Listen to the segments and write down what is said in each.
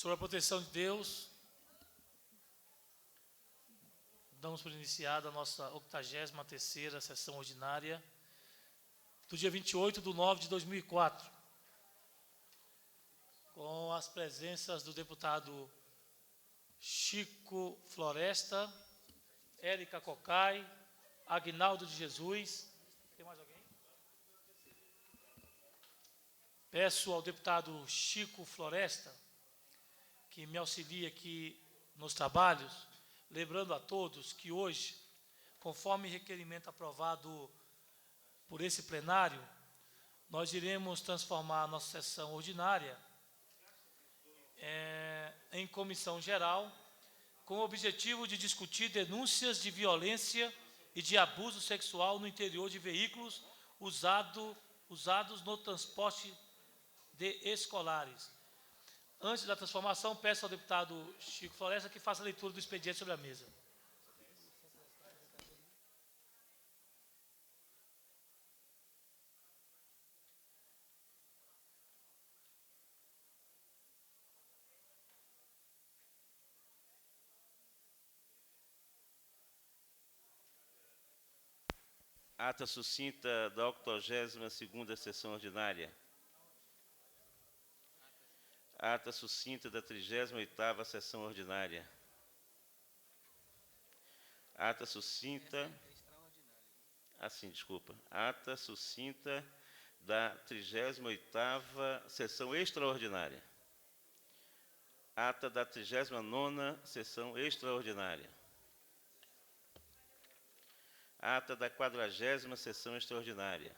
Sob a proteção de Deus, damos por iniciada a nossa 83ª sessão ordinária do dia 28/9/2004, com as presenças do deputado Chico Floresta, Érica Cocai, Aguinaldo de Jesus. Tem mais alguém? Peço ao deputado Chico Floresta que me auxilie aqui nos trabalhos, lembrando a todos que hoje, conforme requerimento aprovado por esse plenário, nós iremos transformar a nossa sessão ordinária em comissão geral, com o objetivo de discutir denúncias de violência e de abuso sexual no interior de veículos usados no transporte de escolares. Antes da transformação, peço ao deputado Chico Floresta que faça a leitura do expediente sobre a mesa. Ata sucinta da 82ª sessão ordinária. Ata sucinta da 38ª sessão ordinária. Ata sucinta... Ata sucinta da 38ª sessão extraordinária. Ata da 39ª sessão extraordinária. Ata da 40ª sessão extraordinária.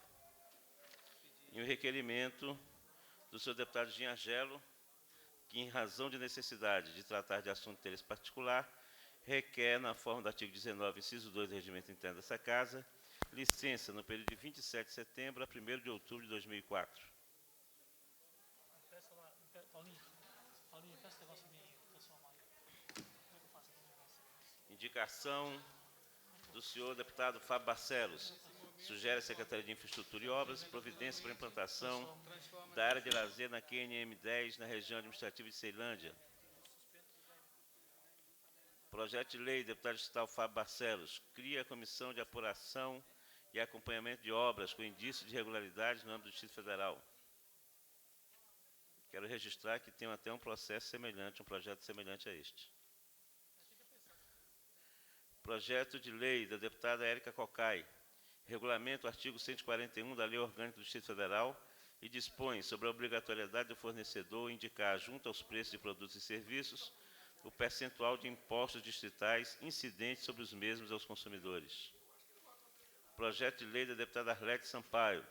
E o requerimento do senhor deputado Giangelo, que, em razão de necessidade de tratar de assunto de interesse particular, requer, na forma do artigo 19, inciso 2 do Regimento Interno dessa Casa, licença no período de 27 de setembro a 1º de outubro de 2004. Indicação do senhor deputado Fábio Barcelos. Sugere a Secretaria de Infraestrutura e Obras providência para a implantação da área de lazer na QNM 10, na região administrativa de Ceilândia. Projeto de lei, deputado distrital Fábio Barcelos, cria a Comissão de Apuração e Acompanhamento de Obras com indício de irregularidades no âmbito do Distrito Federal. Quero registrar que tem até um processo semelhante, um projeto semelhante a este. Projeto de lei da deputada Érica Cocai, regulamenta o artigo 141 da Lei Orgânica do Distrito Federal e dispõe sobre a obrigatoriedade do fornecedor indicar, junto aos preços de produtos e serviços, o percentual de impostos distritais incidentes sobre os mesmos aos consumidores. Projeto de lei da deputada Arlete Sampaio,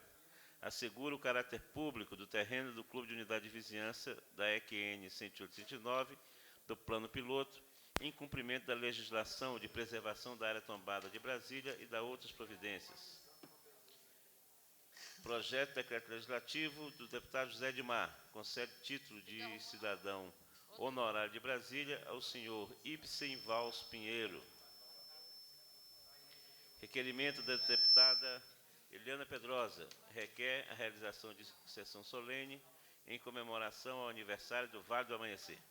assegura o caráter público do terreno do Clube de Unidade de Vizinhança da EQN 108-109 do Plano Piloto, em cumprimento da legislação de preservação da área tombada de Brasília e da outras providências. Projeto de decreto legislativo do deputado José Edmar, concede título de cidadão honorário de Brasília ao senhor Ibsen Vals Pinheiro. Requerimento da deputada Eliana Pedrosa, requer a realização de sessão solene em comemoração ao aniversário do Vale do Amanhecer.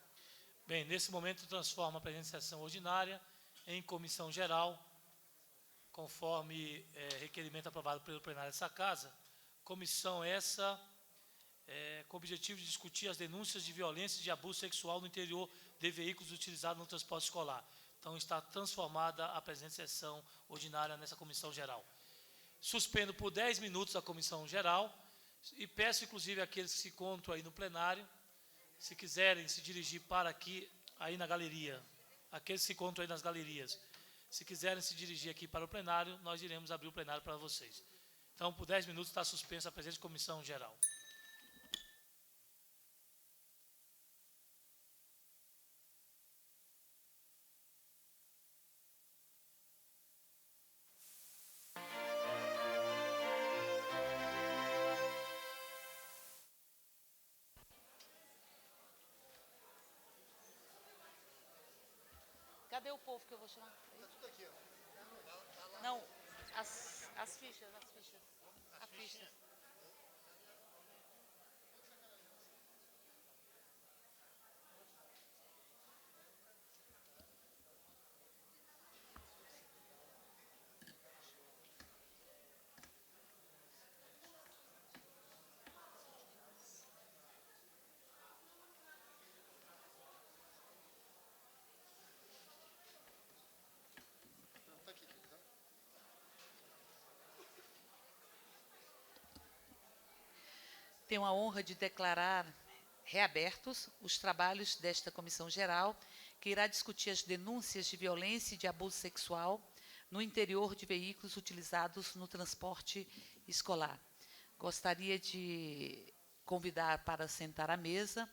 Bem, nesse momento transforma a presente sessão ordinária em comissão geral, conforme requerimento aprovado pelo plenário dessa Casa. Comissão essa com o objetivo de discutir as denúncias de violência e de abuso sexual no interior de veículos utilizados no transporte escolar. Então, está transformada a presente sessão ordinária nessa comissão geral. Suspendo por 10 minutos a comissão geral e peço, inclusive, àqueles que se encontram aí no plenário, se quiserem se dirigir para aqui, aí na galeria, aqueles que se encontram aí nas galerias, se quiserem se dirigir aqui para o plenário, nós iremos abrir o plenário para vocês. Então, por 10 minutos está suspensa a presente comissão geral. Cadê o povo que eu vou chamar? Está tudo aqui, ó. Não, as fichas. A ficha. tenho a honra de declarar reabertos os trabalhos desta comissão geral, que irá discutir as denúncias de violência e de abuso sexual no interior de veículos utilizados no transporte escolar. Gostaria de convidar para sentar à mesa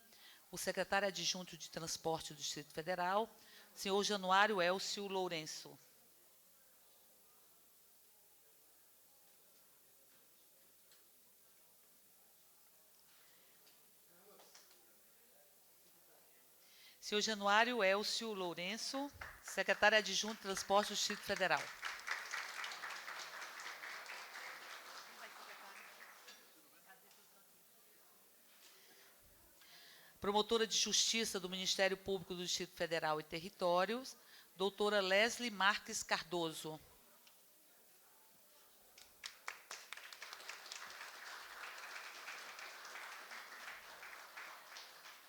o secretário adjunto de Transporte do Distrito Federal, senhor Januário Elcio Lourenço. Senhor Januário Elcio Lourenço, secretário adjunto de Transporte do Distrito Federal. Promotora de Justiça do Ministério Público do Distrito Federal e Territórios, doutora Leslie Marques Cardoso.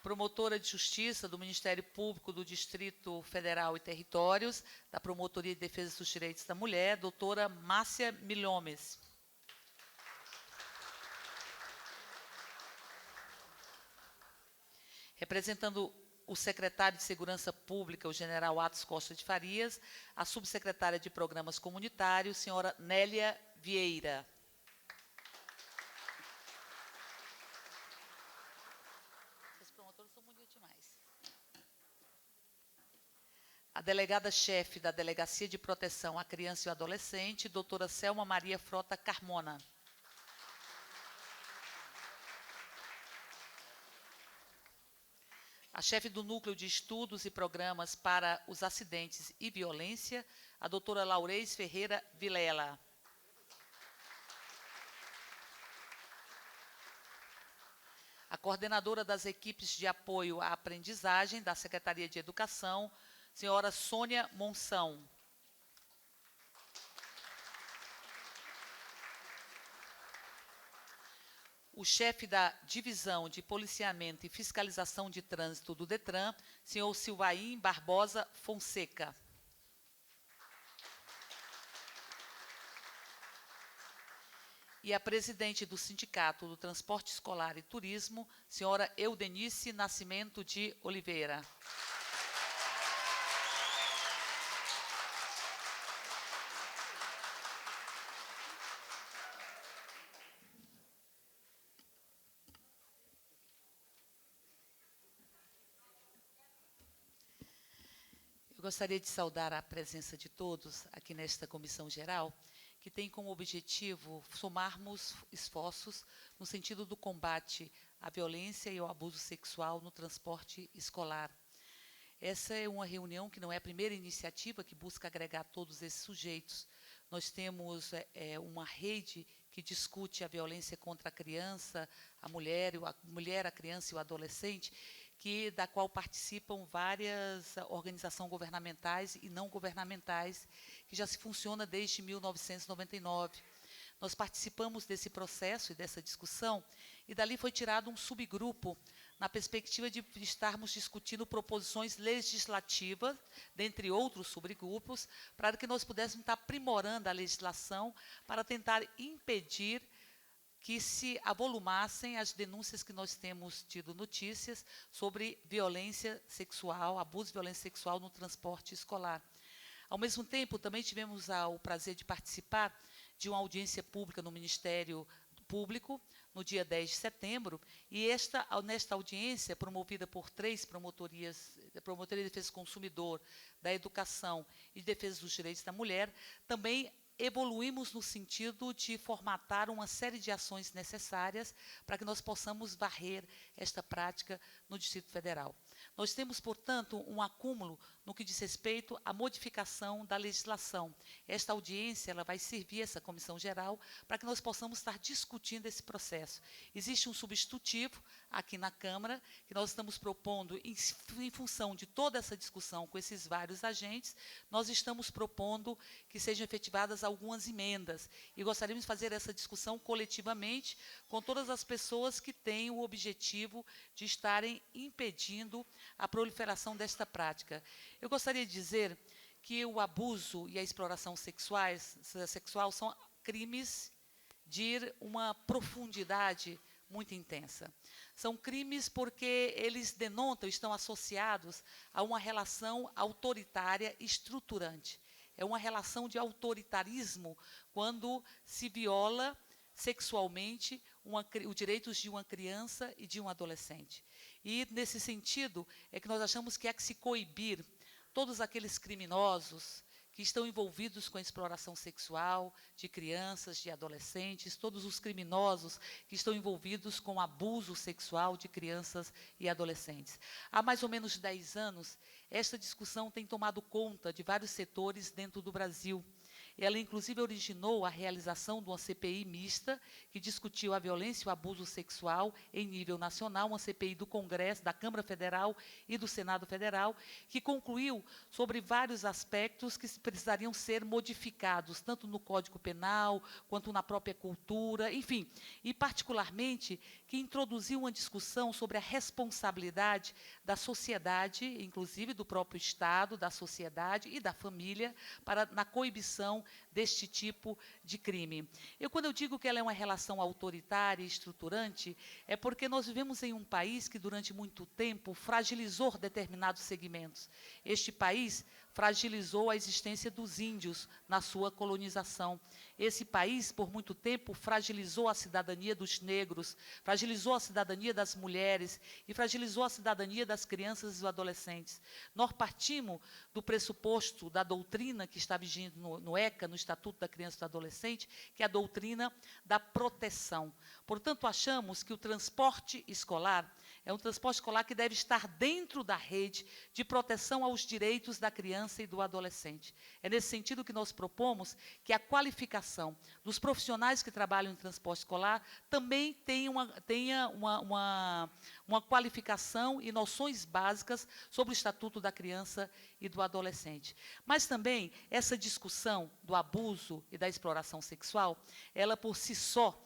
Promotora de Justiça do Ministério Público do Distrito Federal e Territórios, da Promotoria de Defesa dos Direitos da Mulher, doutora Márcia Milhomes. Representando o secretário de Segurança Pública, o general Atos Costa de Farias, a subsecretária de Programas Comunitários, senhora Nélia Vieira. Os promotores são bonitos demais. A delegada-chefe da Delegacia de Proteção à Criança e ao Adolescente, doutora Selma Maria Frota Carmona. A chefe do Núcleo de Estudos e Programas para os Acidentes e Violência, a doutora Laurez Ferreira Vilela. A coordenadora das equipes de apoio à aprendizagem da Secretaria de Educação, senhora Sônia Monção. O chefe da Divisão de Policiamento e Fiscalização de Trânsito do DETRAN, senhor Silvaim Barbosa Fonseca. E a presidente do Sindicato do Transporte Escolar e Turismo, senhora Eudenice Nascimento de Oliveira. Eu gostaria de saudar a presença de todos aqui nesta comissão geral, que tem como objetivo somarmos esforços no sentido do combate à violência e ao abuso sexual no transporte escolar. Essa é uma reunião que não é a primeira iniciativa que busca agregar todos esses sujeitos. Nós temos uma rede que discute a violência contra a criança, a mulher, a criança e o adolescente, da qual participam várias organizações governamentais e não governamentais, que já se funciona desde 1999. Nós participamos desse processo e dessa discussão, e dali foi tirado um subgrupo, na perspectiva de estarmos discutindo proposições legislativas, dentre outros subgrupos, para que nós pudéssemos estar aprimorando a legislação para tentar impedir que se avolumassem as denúncias que nós temos tido notícias sobre violência sexual, abuso e violência sexual no transporte escolar. Ao mesmo tempo, também tivemos o prazer de participar de uma audiência pública no Ministério Público, no dia 10 de setembro, e nesta audiência, promovida por 3 promotorias, a Promotoria de Defesa do Consumidor, da Educação e de Defesa dos Direitos da Mulher, também evoluímos no sentido de formatar uma série de ações necessárias para que nós possamos varrer esta prática no Distrito Federal. Nós temos, portanto, um acúmulo no que diz respeito à modificação da legislação. Esta audiência ela vai servir, essa comissão geral, para que nós possamos estar discutindo esse processo. Existe um substitutivo aqui na Câmara, que nós estamos propondo, em função de toda essa discussão com esses vários agentes, nós estamos propondo que sejam efetivadas algumas emendas. E gostaríamos de fazer essa discussão coletivamente com todas as pessoas que têm o objetivo de estarem impedindo a proliferação desta prática. Eu gostaria de dizer que o abuso e a exploração sexual são crimes de uma profundidade muito intensa. São crimes porque eles denotam, estão associados a uma relação autoritária estruturante. É uma relação de autoritarismo quando se viola sexualmente os direitos de uma criança e de um adolescente. E, nesse sentido, é que nós achamos que há que se coibir todos aqueles criminosos que estão envolvidos com a exploração sexual de crianças, de adolescentes, todos os criminosos que estão envolvidos com o abuso sexual de crianças e adolescentes. Há mais ou menos 10 anos, esta discussão tem tomado conta de vários setores dentro do Brasil. Ela, inclusive, originou a realização de uma CPI mista que discutiu a violência e o abuso sexual em nível nacional, uma CPI do Congresso, da Câmara Federal e do Senado Federal, que concluiu sobre vários aspectos que precisariam ser modificados, tanto no Código Penal, quanto na própria cultura, enfim, e, particularmente, que introduziu uma discussão sobre a responsabilidade da sociedade, inclusive do próprio Estado, da sociedade e da família, na coibição deste tipo de crime. Quando eu digo que ela é uma relação autoritária e estruturante, é porque nós vivemos em um país que, durante muito tempo, fragilizou determinados segmentos. Este país fragilizou a existência dos índios na sua colonização. Esse país, por muito tempo, fragilizou a cidadania dos negros, fragilizou a cidadania das mulheres e fragilizou a cidadania das crianças e dos adolescentes. Nós partimos do pressuposto da doutrina que está vigindo no ECA, no Estatuto da Criança e do Adolescente, que é a doutrina da proteção. Portanto, achamos que o transporte escolar é um transporte escolar que deve estar dentro da rede de proteção aos direitos da criança e do adolescente. É nesse sentido que nós propomos que a qualificação dos profissionais que trabalham em transporte escolar também tenha uma qualificação e noções básicas sobre o Estatuto da Criança e do Adolescente. Mas também essa discussão do abuso e da exploração sexual, ela por si só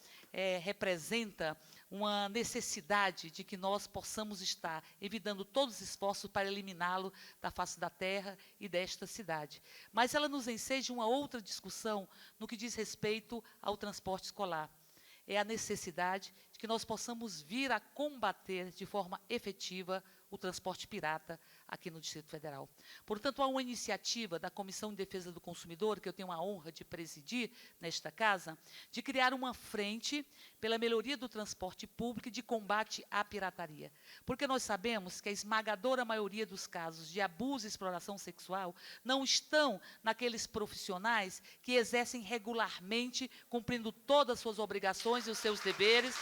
representa uma necessidade de que nós possamos estar evitando todos os esforços para eliminá-lo da face da terra e desta cidade. Mas ela nos enseja uma outra discussão no que diz respeito ao transporte escolar. É a necessidade de que nós possamos vir a combater de forma efetiva o transporte pirata aqui no Distrito Federal. Portanto, há uma iniciativa da Comissão de Defesa do Consumidor, que eu tenho a honra de presidir nesta casa, de criar uma frente pela melhoria do transporte público e de combate à pirataria. Porque nós sabemos que a esmagadora maioria dos casos de abuso e exploração sexual não estão naqueles profissionais que exercem regularmente, cumprindo todas as suas obrigações e os seus deveres,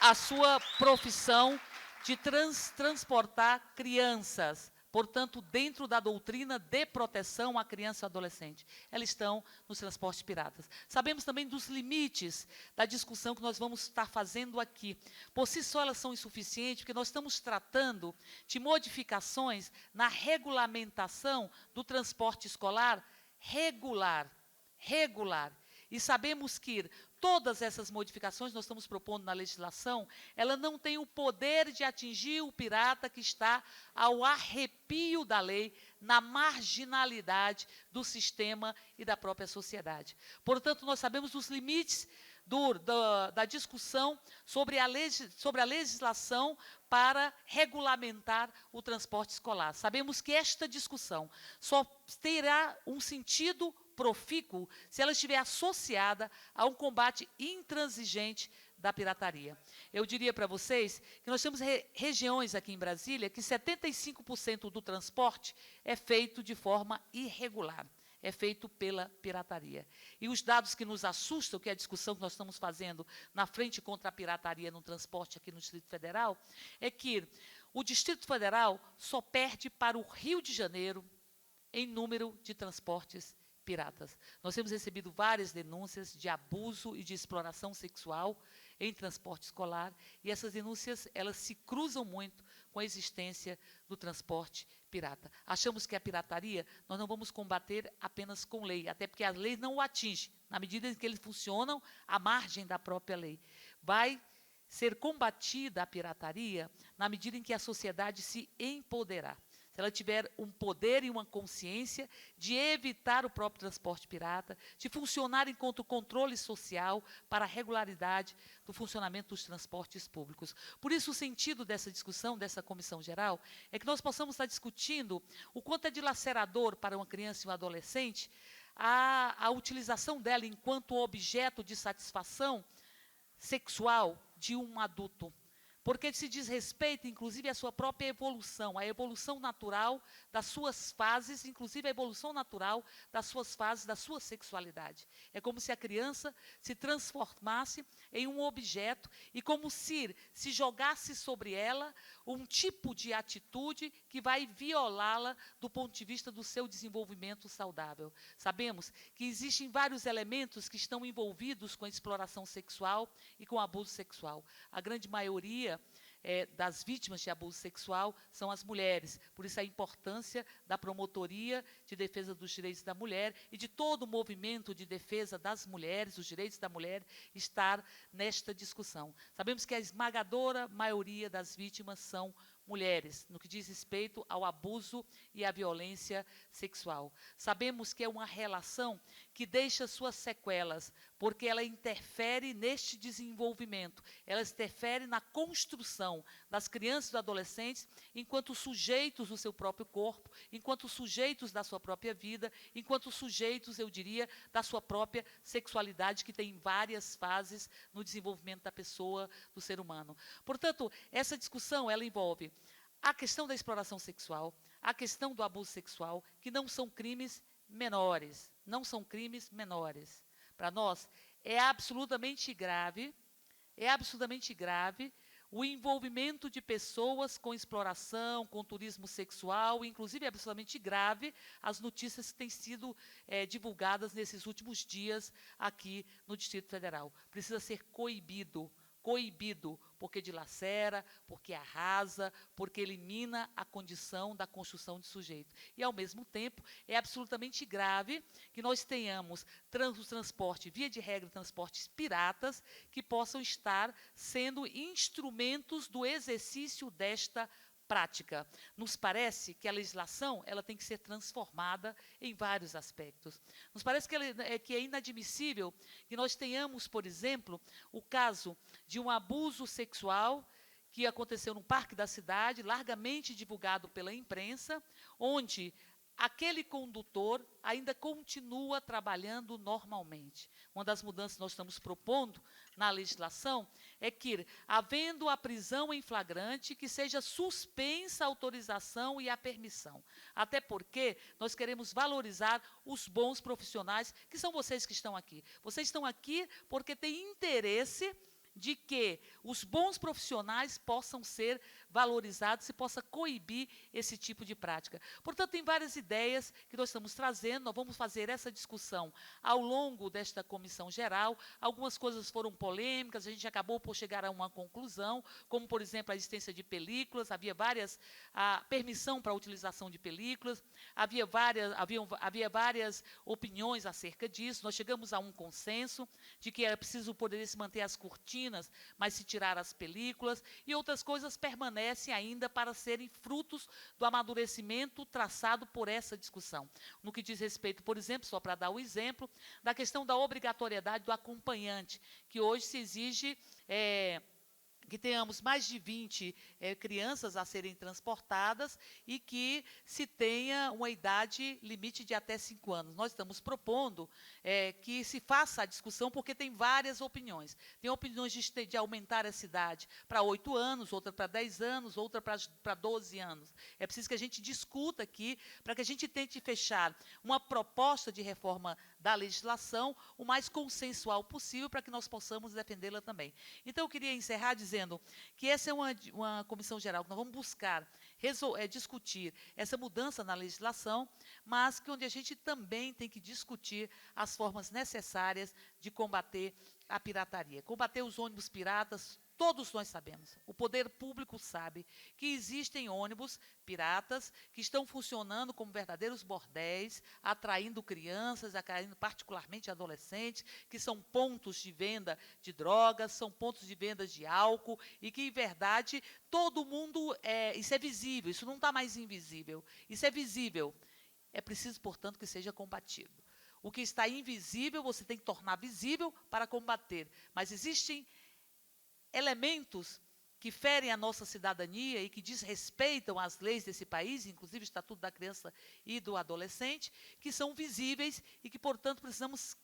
a sua profissão de transportar crianças, portanto, dentro da doutrina de proteção à criança e ao adolescente. Elas estão nos transportes piratas. Sabemos também dos limites da discussão que nós vamos estar fazendo aqui. Por si só, elas são insuficientes, porque nós estamos tratando de modificações na regulamentação do transporte escolar regular. E sabemos que todas essas modificações que nós estamos propondo na legislação, ela não tem o poder de atingir o pirata que está ao arrepio da lei, na marginalidade do sistema e da própria sociedade. Portanto, nós sabemos os limites da discussão sobre a legislação para regulamentar o transporte escolar. Sabemos que esta discussão só terá um sentido profícuo se ela estiver associada a um combate intransigente da pirataria. Eu diria para vocês que nós temos regiões aqui em Brasília que 75% do transporte é feito de forma irregular, é feito pela pirataria. E os dados que nos assustam, que é a discussão que nós estamos fazendo na frente contra a pirataria no transporte aqui no Distrito Federal, é que o Distrito Federal só perde para o Rio de Janeiro em número de transportes piratas. Nós temos recebido várias denúncias de abuso e de exploração sexual em transporte escolar, e essas denúncias, elas se cruzam muito com a existência do transporte pirata. Achamos que a pirataria nós não vamos combater apenas com lei, até porque a lei não o atinge, na medida em que eles funcionam à margem da própria lei. Vai ser combatida a pirataria na medida em que a sociedade se empoderar. se ela tiver um poder e uma consciência de evitar o próprio transporte pirata, de funcionar enquanto controle social para a regularidade do funcionamento dos transportes públicos. Por isso, o sentido dessa discussão, dessa comissão geral, é que nós possamos estar discutindo o quanto é dilacerador para uma criança e um adolescente a utilização dela enquanto objeto de satisfação sexual de um adulto. Porque se diz respeito, inclusive, à sua própria evolução, a evolução natural das suas fases, inclusive a evolução natural das suas fases, da sua sexualidade. É como se a criança se transformasse em um objeto e como se jogasse sobre ela um tipo de atitude que vai violá-la do ponto de vista do seu desenvolvimento saudável. Sabemos que existem vários elementos que estão envolvidos com a exploração sexual e com o abuso sexual. A grande maioria das vítimas de abuso sexual são as mulheres. Por isso a importância da promotoria de defesa dos direitos da mulher e de todo o movimento de defesa das mulheres, os direitos da mulher, estar nesta discussão. Sabemos que a esmagadora maioria das vítimas são mulheres, no que diz respeito ao abuso e à violência sexual. Sabemos que é uma relação que deixa suas sequelas, porque ela interfere neste desenvolvimento, ela interfere na construção das crianças e dos adolescentes enquanto sujeitos do seu próprio corpo, enquanto sujeitos da sua própria vida, enquanto sujeitos, eu diria, da sua própria sexualidade, que tem várias fases no desenvolvimento da pessoa, do ser humano. Portanto, essa discussão, ela envolve a questão da exploração sexual, a questão do abuso sexual, que não são crimes menores, não são crimes menores. Para nós, é absolutamente grave o envolvimento de pessoas com exploração, com turismo sexual, inclusive é absolutamente grave as notícias que têm sido divulgadas nesses últimos dias aqui no Distrito Federal. Precisa ser coibido, porque dilacera, porque arrasa, porque elimina a condição da construção de sujeito. E, ao mesmo tempo, é absolutamente grave que nós tenhamos o transporte, via de regra, transportes piratas, que possam estar sendo instrumentos do exercício desta prática. Nos parece que a legislação ela tem que ser transformada em vários aspectos. Nos parece que é inadmissível que nós tenhamos, por exemplo, o caso de um abuso sexual que aconteceu no Parque da Cidade, largamente divulgado pela imprensa, onde aquele condutor ainda continua trabalhando normalmente. Uma das mudanças que nós estamos propondo na legislação é que, havendo a prisão em flagrante, que seja suspensa a autorização e a permissão. Até porque nós queremos valorizar os bons profissionais, que são vocês que estão aqui. Vocês estão aqui porque têm interesse de que os bons profissionais possam ser valorizados e possa coibir esse tipo de prática. Portanto, tem várias ideias que nós estamos trazendo, nós vamos fazer essa discussão ao longo desta comissão geral. Algumas coisas foram polêmicas, a gente acabou por chegar a uma conclusão, como, por exemplo, a existência de películas, havia permissão para a utilização de películas, havia várias opiniões acerca disso, nós chegamos a um consenso de que era preciso poder se manter as cortinas, mas se tirar as películas, e outras coisas permanecem ainda para serem frutos do amadurecimento traçado por essa discussão. No que diz respeito, por exemplo, só para dar o exemplo, da questão da obrigatoriedade do acompanhante, que hoje se exige que tenhamos mais de 20 crianças a serem transportadas e que se tenha uma idade limite de até 5 anos. Nós estamos propondo que se faça a discussão, porque tem várias opiniões. Tem opiniões de aumentar essa idade para 8 anos, outra para 10 anos, outra para 12 anos. É preciso que a gente discuta aqui, para que a gente tente fechar uma proposta de reforma da legislação o mais consensual possível, para que nós possamos defendê-la também. Então, eu queria encerrar dizendo que essa é uma comissão geral, que nós vamos buscar discutir essa mudança na legislação, mas que onde a gente também tem que discutir as formas necessárias de combater a pirataria. Combater os ônibus piratas, Todos nós sabemos, o poder público sabe que existem ônibus piratas que estão funcionando como verdadeiros bordéis, atraindo crianças, atraindo particularmente adolescentes, que são pontos de venda de drogas, são pontos de venda de álcool, e que, em verdade, todo mundo, isso é visível, isso não está mais invisível, isso é visível. É preciso, portanto, que seja combatido. O que está invisível, você tem que tornar visível para combater, mas existem elementos que ferem a nossa cidadania e que desrespeitam as leis desse país, inclusive o Estatuto da Criança e do Adolescente, que são visíveis e que, portanto, precisamos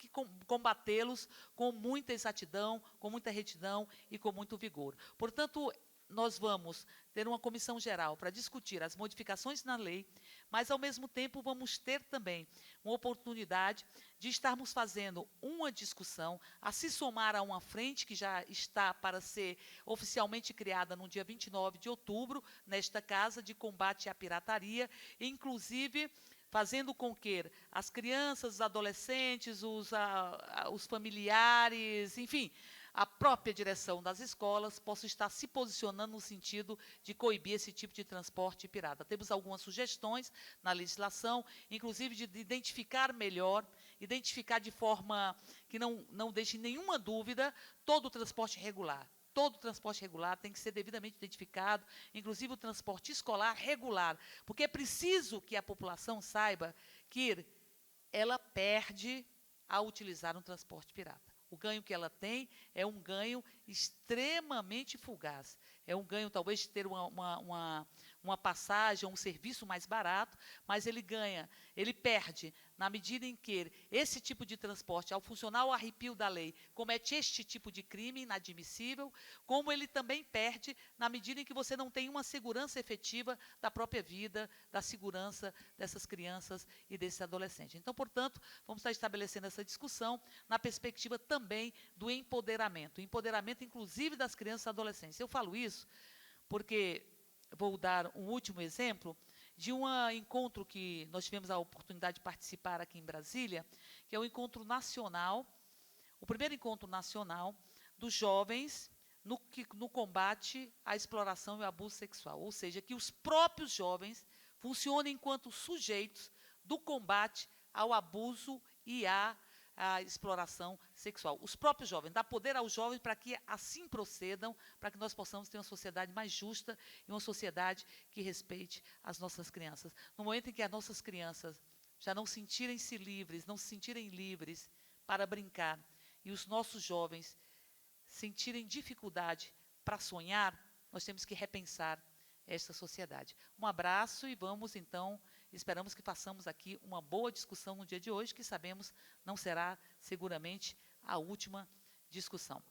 combatê-los com muita exatidão, com muita retidão e com muito vigor. Portanto, nós vamos ter uma comissão geral para discutir as modificações na lei, mas, ao mesmo tempo, vamos ter também uma oportunidade de estarmos fazendo uma discussão a se somar a uma frente que já está para ser oficialmente criada no dia 29 de outubro, nesta Casa de Combate à Pirataria, inclusive fazendo com que as crianças, os adolescentes, os familiares, enfim, a própria direção das escolas possa estar se posicionando no sentido de coibir esse tipo de transporte pirata. Temos algumas sugestões na legislação, inclusive de identificar melhor, identificar de forma que não deixe nenhuma dúvida todo o transporte regular. Todo o transporte regular tem que ser devidamente identificado, inclusive o transporte escolar regular, porque é preciso que a população saiba que ela perde ao utilizar um transporte pirata. O ganho que ela tem é um ganho extremamente fugaz. É um ganho, talvez, de ter uma passagem, um serviço mais barato, mas ele perde na medida em que esse tipo de transporte, ao funcionar ao arrepio da lei, comete este tipo de crime inadmissível, como ele também perde na medida em que você não tem uma segurança efetiva da própria vida, da segurança dessas crianças e desses adolescentes. Então, portanto, vamos estar estabelecendo essa discussão na perspectiva também do empoderamento, inclusive das crianças e adolescentes. Eu falo isso porque vou dar um último exemplo de um encontro que nós tivemos a oportunidade de participar aqui em Brasília, que é o encontro nacional, o primeiro encontro nacional dos jovens no combate à exploração e ao abuso sexual. Ou seja, que os próprios jovens funcionem enquanto sujeitos do combate ao abuso e à exploração sexual. Os próprios jovens, dá poder aos jovens para que assim procedam, para que nós possamos ter uma sociedade mais justa e uma sociedade que respeite as nossas crianças. No momento em que as nossas crianças já não se sentirem livres para brincar, e os nossos jovens sentirem dificuldade para sonhar, nós temos que repensar esta sociedade. Um abraço e vamos, então, esperamos que façamos aqui uma boa discussão no dia de hoje, que sabemos não será seguramente a última discussão.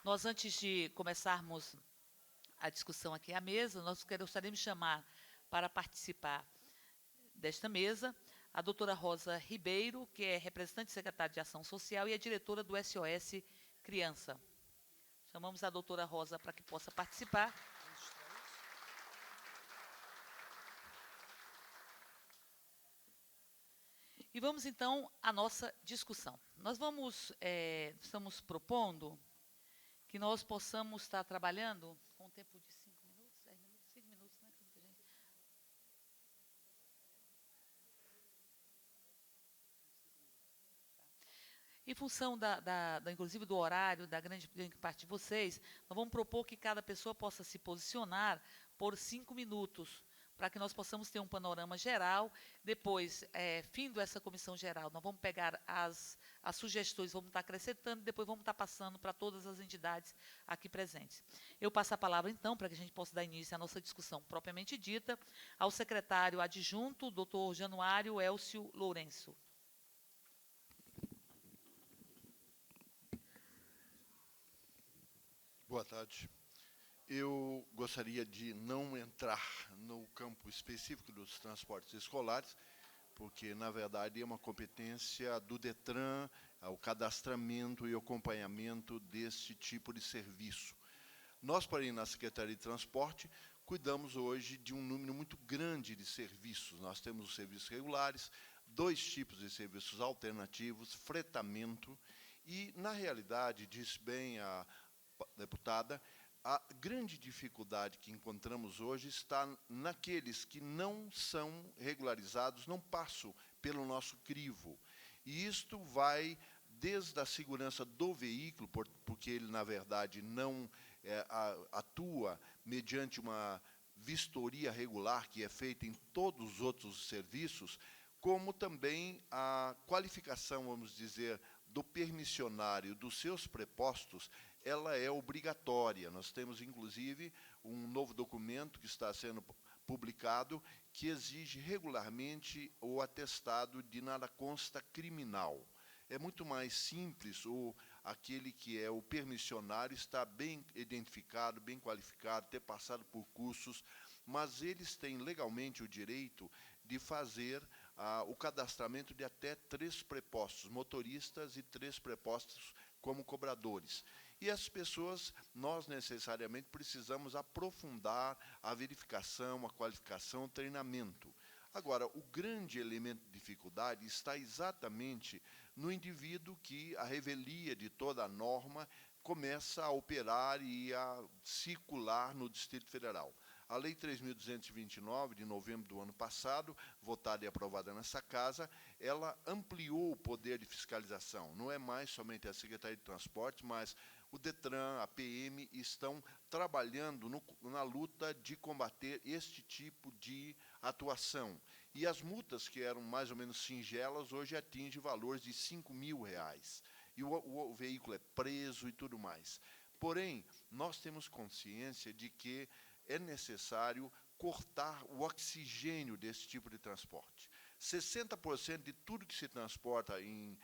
Nós, antes de começarmos a discussão aqui à mesa, nós gostaríamos de chamar para participar desta mesa a doutora Rosa Ribeiro, que é representante secretária de Ação Social e é diretora do SOS Criança. Chamamos a doutora Rosa para que possa participar. E vamos, então, à nossa discussão. Nós estamos propondo que nós possamos estar trabalhando com um tempo de 5 minutos, 10 minutos, 5 minutos, né? Em função, inclusive, do horário da grande parte de vocês, nós vamos propor que cada pessoa possa se posicionar por 5 minutos, para que nós possamos ter um panorama geral. Depois, findo essa comissão geral, nós vamos pegar as sugestões, vamos estar acrescentando, depois vamos estar passando para todas as entidades aqui presentes. Eu passo a palavra, então, para que a gente possa dar início à nossa discussão propriamente dita, ao secretário adjunto, doutor Januário Elcio Lourenço. Boa tarde. Eu gostaria de não entrar no campo específico dos transportes escolares, porque, na verdade, é uma competência do DETRAN, o cadastramento e acompanhamento desse tipo de serviço. Nós, porém, na Secretaria de Transporte, cuidamos hoje de um número muito grande de serviços. Nós temos os serviços regulares, 2 tipos de serviços alternativos, fretamento, e, na realidade, disse bem a deputada, a grande dificuldade que encontramos hoje está naqueles que não são regularizados, não passam pelo nosso crivo. E isto vai desde a segurança do veículo, porque ele, na verdade, não atua mediante uma vistoria regular que é feita em todos os outros serviços, como também a qualificação, vamos dizer, do permissionário dos seus prepostos, ela é obrigatória. Nós temos, inclusive, um novo documento que está sendo publicado que exige regularmente o atestado de nada consta criminal. É muito mais simples aquele que é o permissionário estar bem identificado, bem qualificado, ter passado por cursos, mas eles têm legalmente o direito de fazer o cadastramento de até 3 prepostos, motoristas e 3 prepostos como cobradores. E as pessoas, nós necessariamente precisamos aprofundar a verificação, a qualificação, o treinamento. Agora, o grande elemento de dificuldade está exatamente no indivíduo que a revelia de toda a norma começa a operar e a circular no Distrito Federal. A Lei 3.229, de novembro do ano passado, votada e aprovada nessa Casa, ela ampliou o poder de fiscalização. Não é mais somente a Secretaria de Transportes, mas o DETRAN, a PM, estão trabalhando na luta de combater este tipo de atuação. E as multas, que eram mais ou menos singelas, hoje atingem valores de R$5.000. E o veículo é preso e tudo mais. Porém, nós temos consciência de que é necessário cortar o oxigênio desse tipo de transporte. 60% de tudo que se transporta em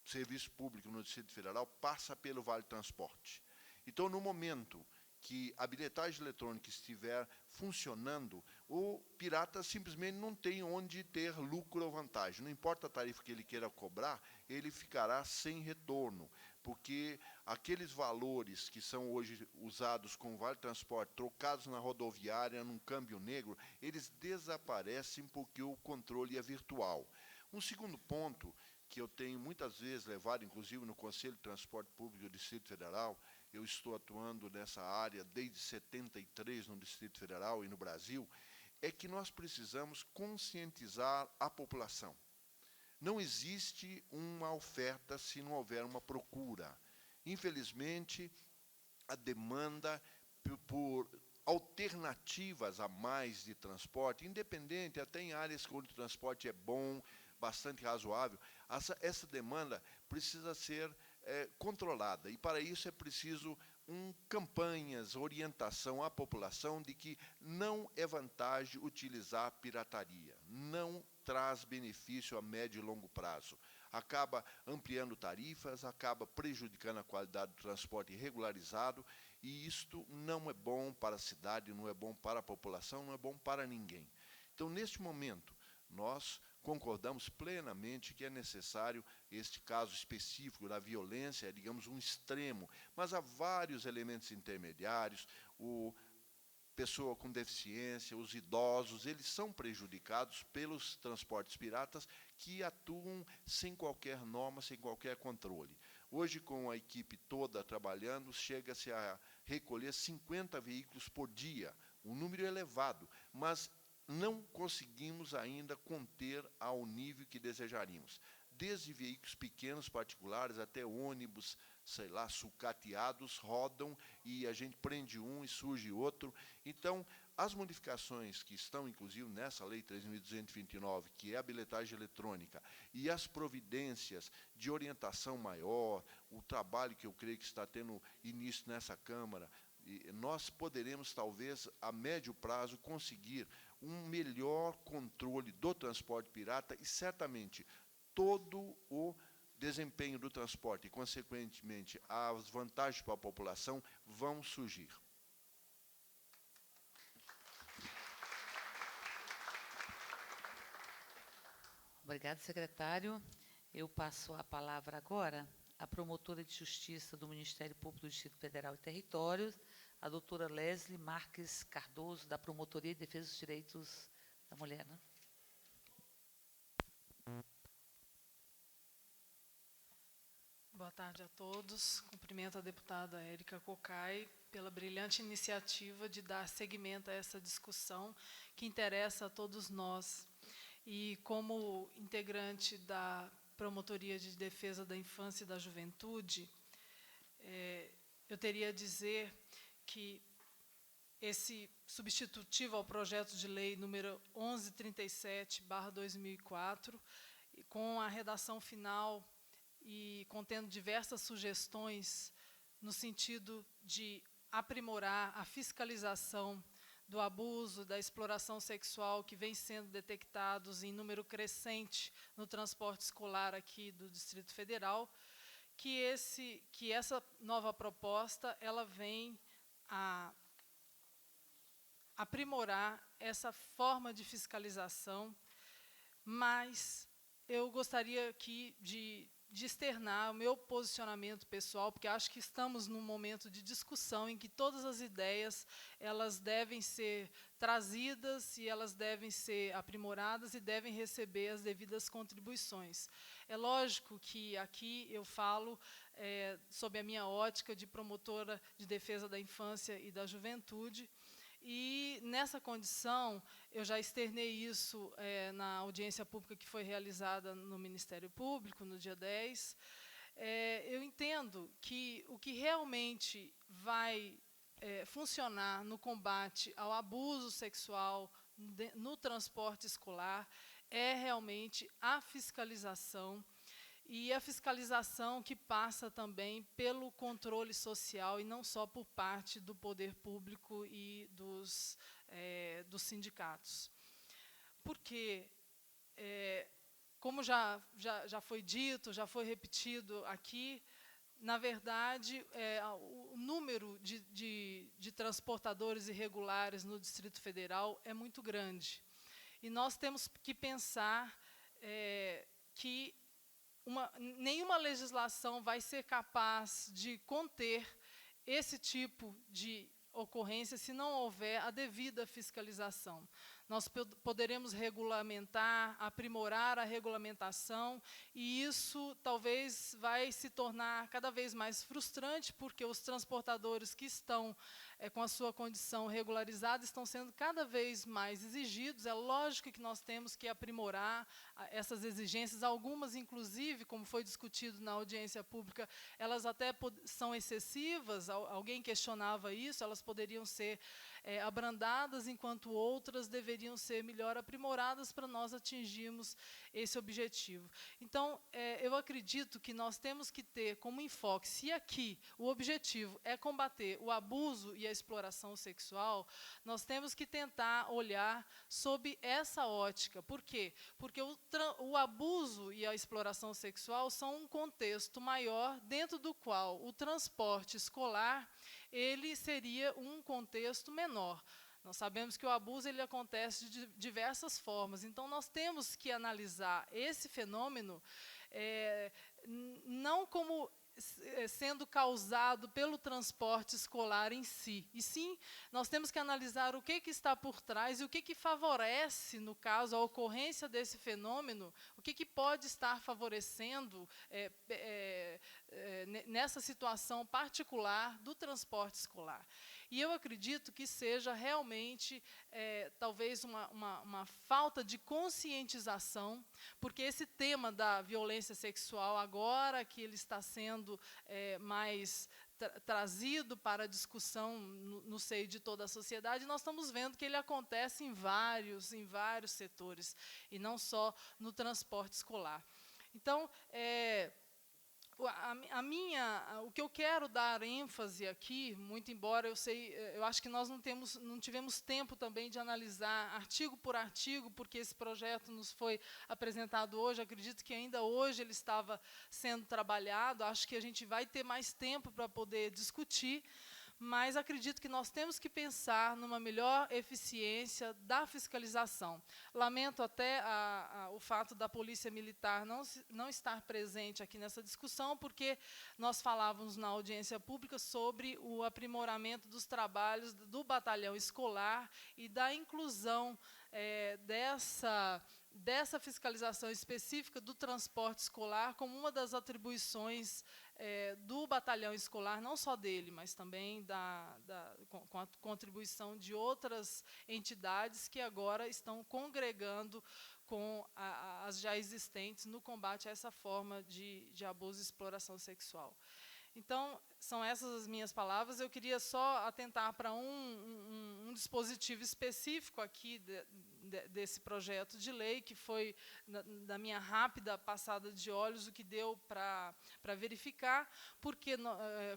serviço público no Distrito Federal passa pelo Vale Transporte. Então, no momento que a bilhetagem eletrônica estiver funcionando, o pirata simplesmente não tem onde ter lucro ou vantagem. Não importa a tarifa que ele queira cobrar, ele ficará sem retorno, porque aqueles valores que são hoje usados com o Vale Transporte, trocados na rodoviária, num câmbio negro, eles desaparecem porque o controle é virtual. Um segundo ponto, que eu tenho muitas vezes levado, inclusive no Conselho de Transporte Público do Distrito Federal, eu estou atuando nessa área desde 73 no Distrito Federal e no Brasil, é que nós precisamos conscientizar a população. Não existe uma oferta se não houver uma procura. Infelizmente, a demanda por alternativas a mais de transporte, independente, até em áreas onde o transporte é bom, bastante razoável, essa demanda precisa ser controlada. E, para isso, é preciso campanhas, orientação à população de que não é vantagem utilizar a pirataria, não traz benefício a médio e longo prazo. Acaba ampliando tarifas, acaba prejudicando a qualidade do transporte regularizado, e isto não é bom para a cidade, não é bom para a população, não é bom para ninguém. Então, neste momento, nós concordamos plenamente que é necessário este caso específico da violência, digamos, um extremo, mas há vários elementos intermediários, pessoa com deficiência, os idosos, eles são prejudicados pelos transportes piratas que atuam sem qualquer norma, sem qualquer controle. Hoje, com a equipe toda trabalhando, chega-se a recolher 50 veículos por dia, um número elevado, mas não conseguimos ainda conter ao nível que desejaríamos. Desde veículos pequenos particulares até ônibus, sei lá, sucateados, rodam e a gente prende um e surge outro. Então, as modificações que estão, inclusive, nessa Lei 3.229, que é a bilhetagem eletrônica, e as providências de orientação maior, o trabalho que eu creio que está tendo início nessa Câmara, nós poderemos, talvez, a médio prazo, conseguir um melhor controle do transporte pirata e, certamente, todo o desempenho do transporte e, consequentemente, as vantagens para a população vão surgir. Obrigada, secretário. Eu passo a palavra agora à promotora de Justiça do Ministério Público do Distrito Federal e Territórios, a doutora Leslie Marques Cardoso, da Promotoria de Defesa dos Direitos da Mulher. Né? Boa tarde a todos. Cumprimento a deputada Érica Cocai pela brilhante iniciativa de dar seguimento a essa discussão que interessa a todos nós. E, como integrante da Promotoria de Defesa da Infância e da Juventude, eu teria a dizer que esse substitutivo ao projeto de lei número 1137/2004, com a redação final e contendo diversas sugestões no sentido de aprimorar a fiscalização do abuso, da exploração sexual que vem sendo detectados em número crescente no transporte escolar aqui do Distrito Federal, que essa nova proposta ela vem a aprimorar essa forma de fiscalização, mas eu gostaria aqui de externar o meu posicionamento pessoal, porque acho que estamos num momento de discussão em que todas as ideias elas devem ser trazidas e elas devem ser aprimoradas e devem receber as devidas contribuições. É lógico que aqui eu falo sob a minha ótica de promotora de defesa da infância e da juventude, e, nessa condição, eu já externei isso na audiência pública que foi realizada no Ministério Público, no dia 10. Eu entendo que o que realmente vai funcionar no combate ao abuso sexual no transporte escolar é realmente a fiscalização, e a fiscalização que passa também pelo controle social e não só por parte do poder público e dos sindicatos. Porque, como já foi dito, já foi repetido aqui, na verdade, o número de transportadores irregulares no Distrito Federal é muito grande. E nós temos que pensar que nenhuma legislação vai ser capaz de conter esse tipo de ocorrência se não houver a devida fiscalização. Nós poderemos regulamentar, aprimorar a regulamentação, e isso talvez vai se tornar cada vez mais frustrante, porque os transportadores que estão com a sua condição regularizada estão sendo cada vez mais exigidos. É lógico que nós temos que aprimorar essas exigências, algumas, inclusive, como foi discutido na audiência pública, elas até são excessivas, alguém questionava isso, elas poderiam ser abrandadas, enquanto outras deveriam ser melhor aprimoradas para nós atingirmos esse objetivo. Então, eu acredito que nós temos que ter como enfoque, se aqui o objetivo é combater o abuso e a exploração sexual, nós temos que tentar olhar sob essa ótica. Por quê? Porque o abuso e a exploração sexual são um contexto maior, dentro do qual o transporte escolar ele seria um contexto menor. Nós sabemos que o abuso ele acontece de diversas formas, então nós temos que analisar esse fenômeno não como sendo causado pelo transporte escolar em si, e sim, nós temos que analisar o que está por trás e o que favorece, no caso, a ocorrência desse fenômeno, o que pode estar favorecendo nessa situação particular do transporte escolar. E eu acredito que seja realmente, talvez, uma falta de conscientização, porque esse tema da violência sexual, agora que ele está sendo mais trazido para a discussão no seio de toda a sociedade, nós estamos vendo que ele acontece em vários setores, e não só no transporte escolar. Então, o que eu quero dar ênfase aqui, muito embora eu acho que nós não tivemos tempo também de analisar artigo por artigo, porque esse projeto nos foi apresentado hoje, acredito que ainda hoje ele estava sendo trabalhado, acho que a gente vai ter mais tempo para poder discutir, mas acredito que nós temos que pensar numa melhor eficiência da fiscalização. Lamento até o fato da Polícia Militar não estar presente aqui nessa discussão, porque nós falávamos na audiência pública sobre o aprimoramento dos trabalhos do batalhão escolar e da inclusão dessa fiscalização específica do transporte escolar como uma das atribuições do batalhão escolar, não só dele, mas também com a contribuição de outras entidades que agora estão congregando com as já existentes no combate a essa forma de abuso e exploração sexual. Então, são essas as minhas palavras. Eu queria só atentar para um dispositivo específico aqui desse projeto de lei, que foi, da minha rápida passada de olhos, o que deu para verificar, porque,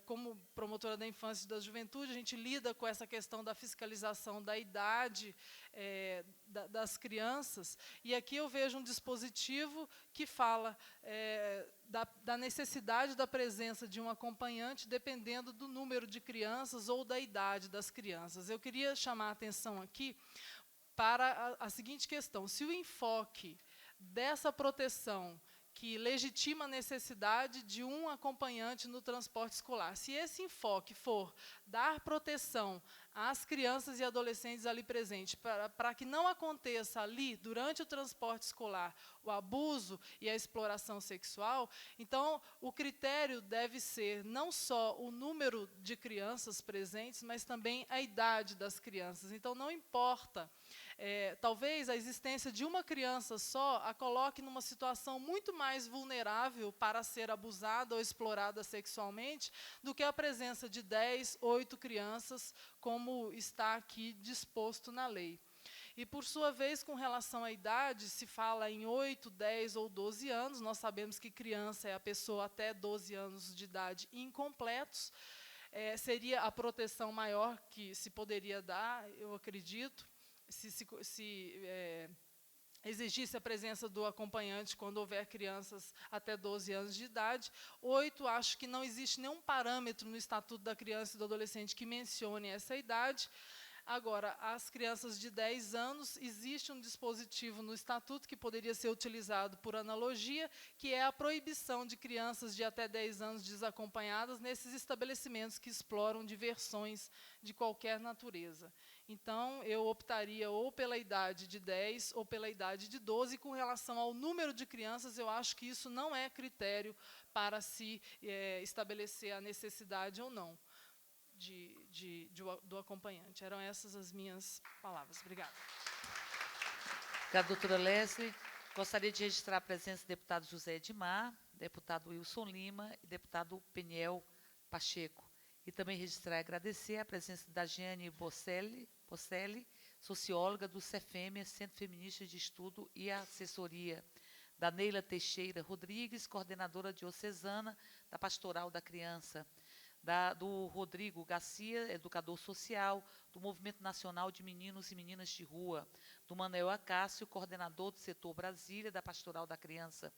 como promotora da infância e da juventude, a gente lida com essa questão da fiscalização da idade das crianças, e aqui eu vejo um dispositivo que fala da necessidade da presença de um acompanhante dependendo do número de crianças ou da idade das crianças. Eu queria chamar a atenção aqui para a seguinte questão: se o enfoque dessa proteção que legitima a necessidade de um acompanhante no transporte escolar, se esse enfoque for dar proteção às crianças e adolescentes ali presentes, para que não aconteça ali, durante o transporte escolar, o abuso e a exploração sexual, então o critério deve ser não só o número de crianças presentes, mas também a idade das crianças. Então, não importa, talvez a existência de uma criança só a coloque numa situação muito mais vulnerável para ser abusada ou explorada sexualmente do que a presença de 10, 8 crianças, como está aqui disposto na lei. E, por sua vez, com relação à idade, se fala em 8, 10 ou 12 anos. Nós sabemos que criança é a pessoa até 12 anos de idade incompletos. Seria a proteção maior que se poderia dar, eu acredito, se exigisse a presença do acompanhante quando houver crianças até 12 anos de idade. 8, acho que não existe nenhum parâmetro no Estatuto da Criança e do Adolescente que mencione essa idade. Agora, as crianças de 10 anos, existe um dispositivo no Estatuto que poderia ser utilizado por analogia, que é a proibição de crianças de até 10 anos desacompanhadas nesses estabelecimentos que exploram diversões de qualquer natureza. Então, eu optaria ou pela idade de 10 ou pela idade de 12. Com relação ao número de crianças, eu acho que isso não é critério para se estabelecer a necessidade ou não do acompanhante. Eram essas as minhas palavras. Obrigada. Obrigada, doutora Leslie. Gostaria de registrar a presença do deputado José Edmar, deputado Wilson Lima e deputado Peniel Pacheco. E também registrar e agradecer a presença da Giane Bocelli, socióloga do CEFEMEA, Centro Feminista de Estudo e Assessoria, da Neila Teixeira Rodrigues, coordenadora diocesana da Pastoral da Criança, do Rodrigo Garcia, educador social, do Movimento Nacional de Meninos e Meninas de Rua, do Manuel Acácio, coordenador do setor Brasília, da Pastoral da Criança,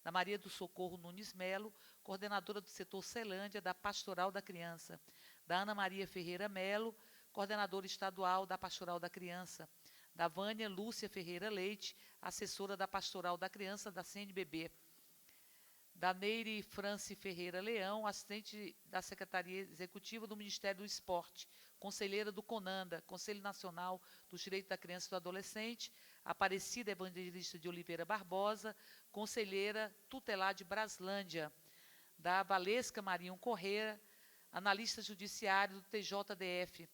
da Maria do Socorro Nunes Melo, coordenadora do setor Celândia, da Pastoral da Criança, da Ana Maria Ferreira Melo, coordenadora estadual da Pastoral da Criança, da Vânia Lúcia Ferreira Leite, assessora da Pastoral da Criança, da CNBB, da Neire France Ferreira Leão, assistente da Secretaria Executiva do Ministério do Esporte, conselheira do CONANDA, Conselho Nacional dos Direitos da Criança e do Adolescente, Aparecida Evangelista de Oliveira Barbosa, conselheira tutelar de Braslândia, da Valesca Marinho Correia, analista judiciário do TJDF,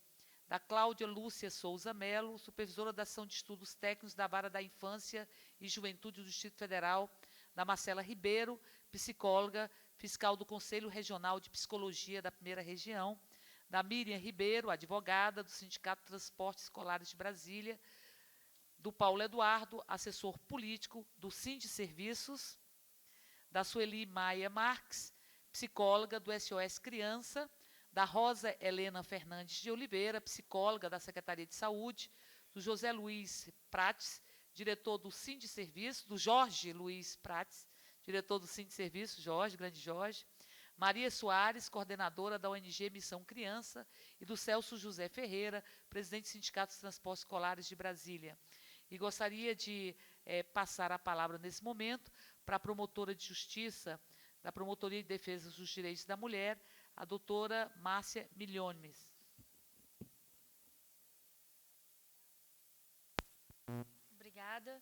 da Cláudia Lúcia Souza Melo, supervisora da Ação de Estudos Técnicos da Vara da Infância e Juventude do Distrito Federal, da Marcela Ribeiro, psicóloga, fiscal do Conselho Regional de Psicologia da Primeira Região, da Miriam Ribeiro, advogada do Sindicato de Transportes Escolares de Brasília, do Paulo Eduardo, assessor político do Sindiserviços, da Sueli Maia Marques, psicóloga do SOS Criança, da Rosa Helena Fernandes de Oliveira, psicóloga da Secretaria de Saúde, do José Luiz Prates, diretor do Sindiserviços, do Jorge Luiz Prates, diretor do Sindiserviços, Grande Jorge, Maria Soares, coordenadora da ONG Missão Criança, e do Celso José Ferreira, presidente do Sindicato dos Transportes Escolares de Brasília. E gostaria de passar a palavra nesse momento para a promotora de Justiça, da Promotoria de Defesa dos Direitos da Mulher, a doutora Márcia Milhones. Obrigada.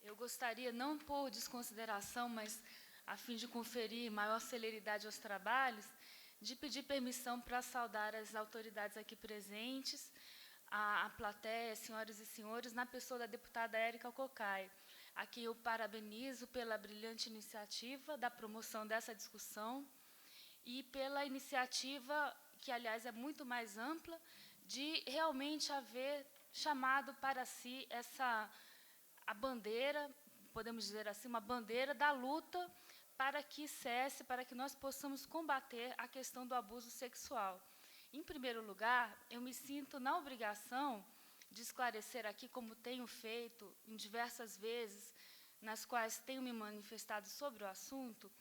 Eu gostaria, não por desconsideração, mas a fim de conferir maior celeridade aos trabalhos, de pedir permissão para saudar as autoridades aqui presentes, a plateia, senhoras e senhores, na pessoa da deputada Érica Cocai, a quem eu parabenizo pela brilhante iniciativa da promoção dessa discussão e pela iniciativa, que, aliás, é muito mais ampla, de realmente haver chamado para si a bandeira, podemos dizer assim, uma bandeira da luta para que cesse, para que nós possamos combater a questão do abuso sexual. Em primeiro lugar, eu me sinto na obrigação de esclarecer aqui, como tenho feito em diversas vezes, nas quais tenho me manifestado sobre o assunto,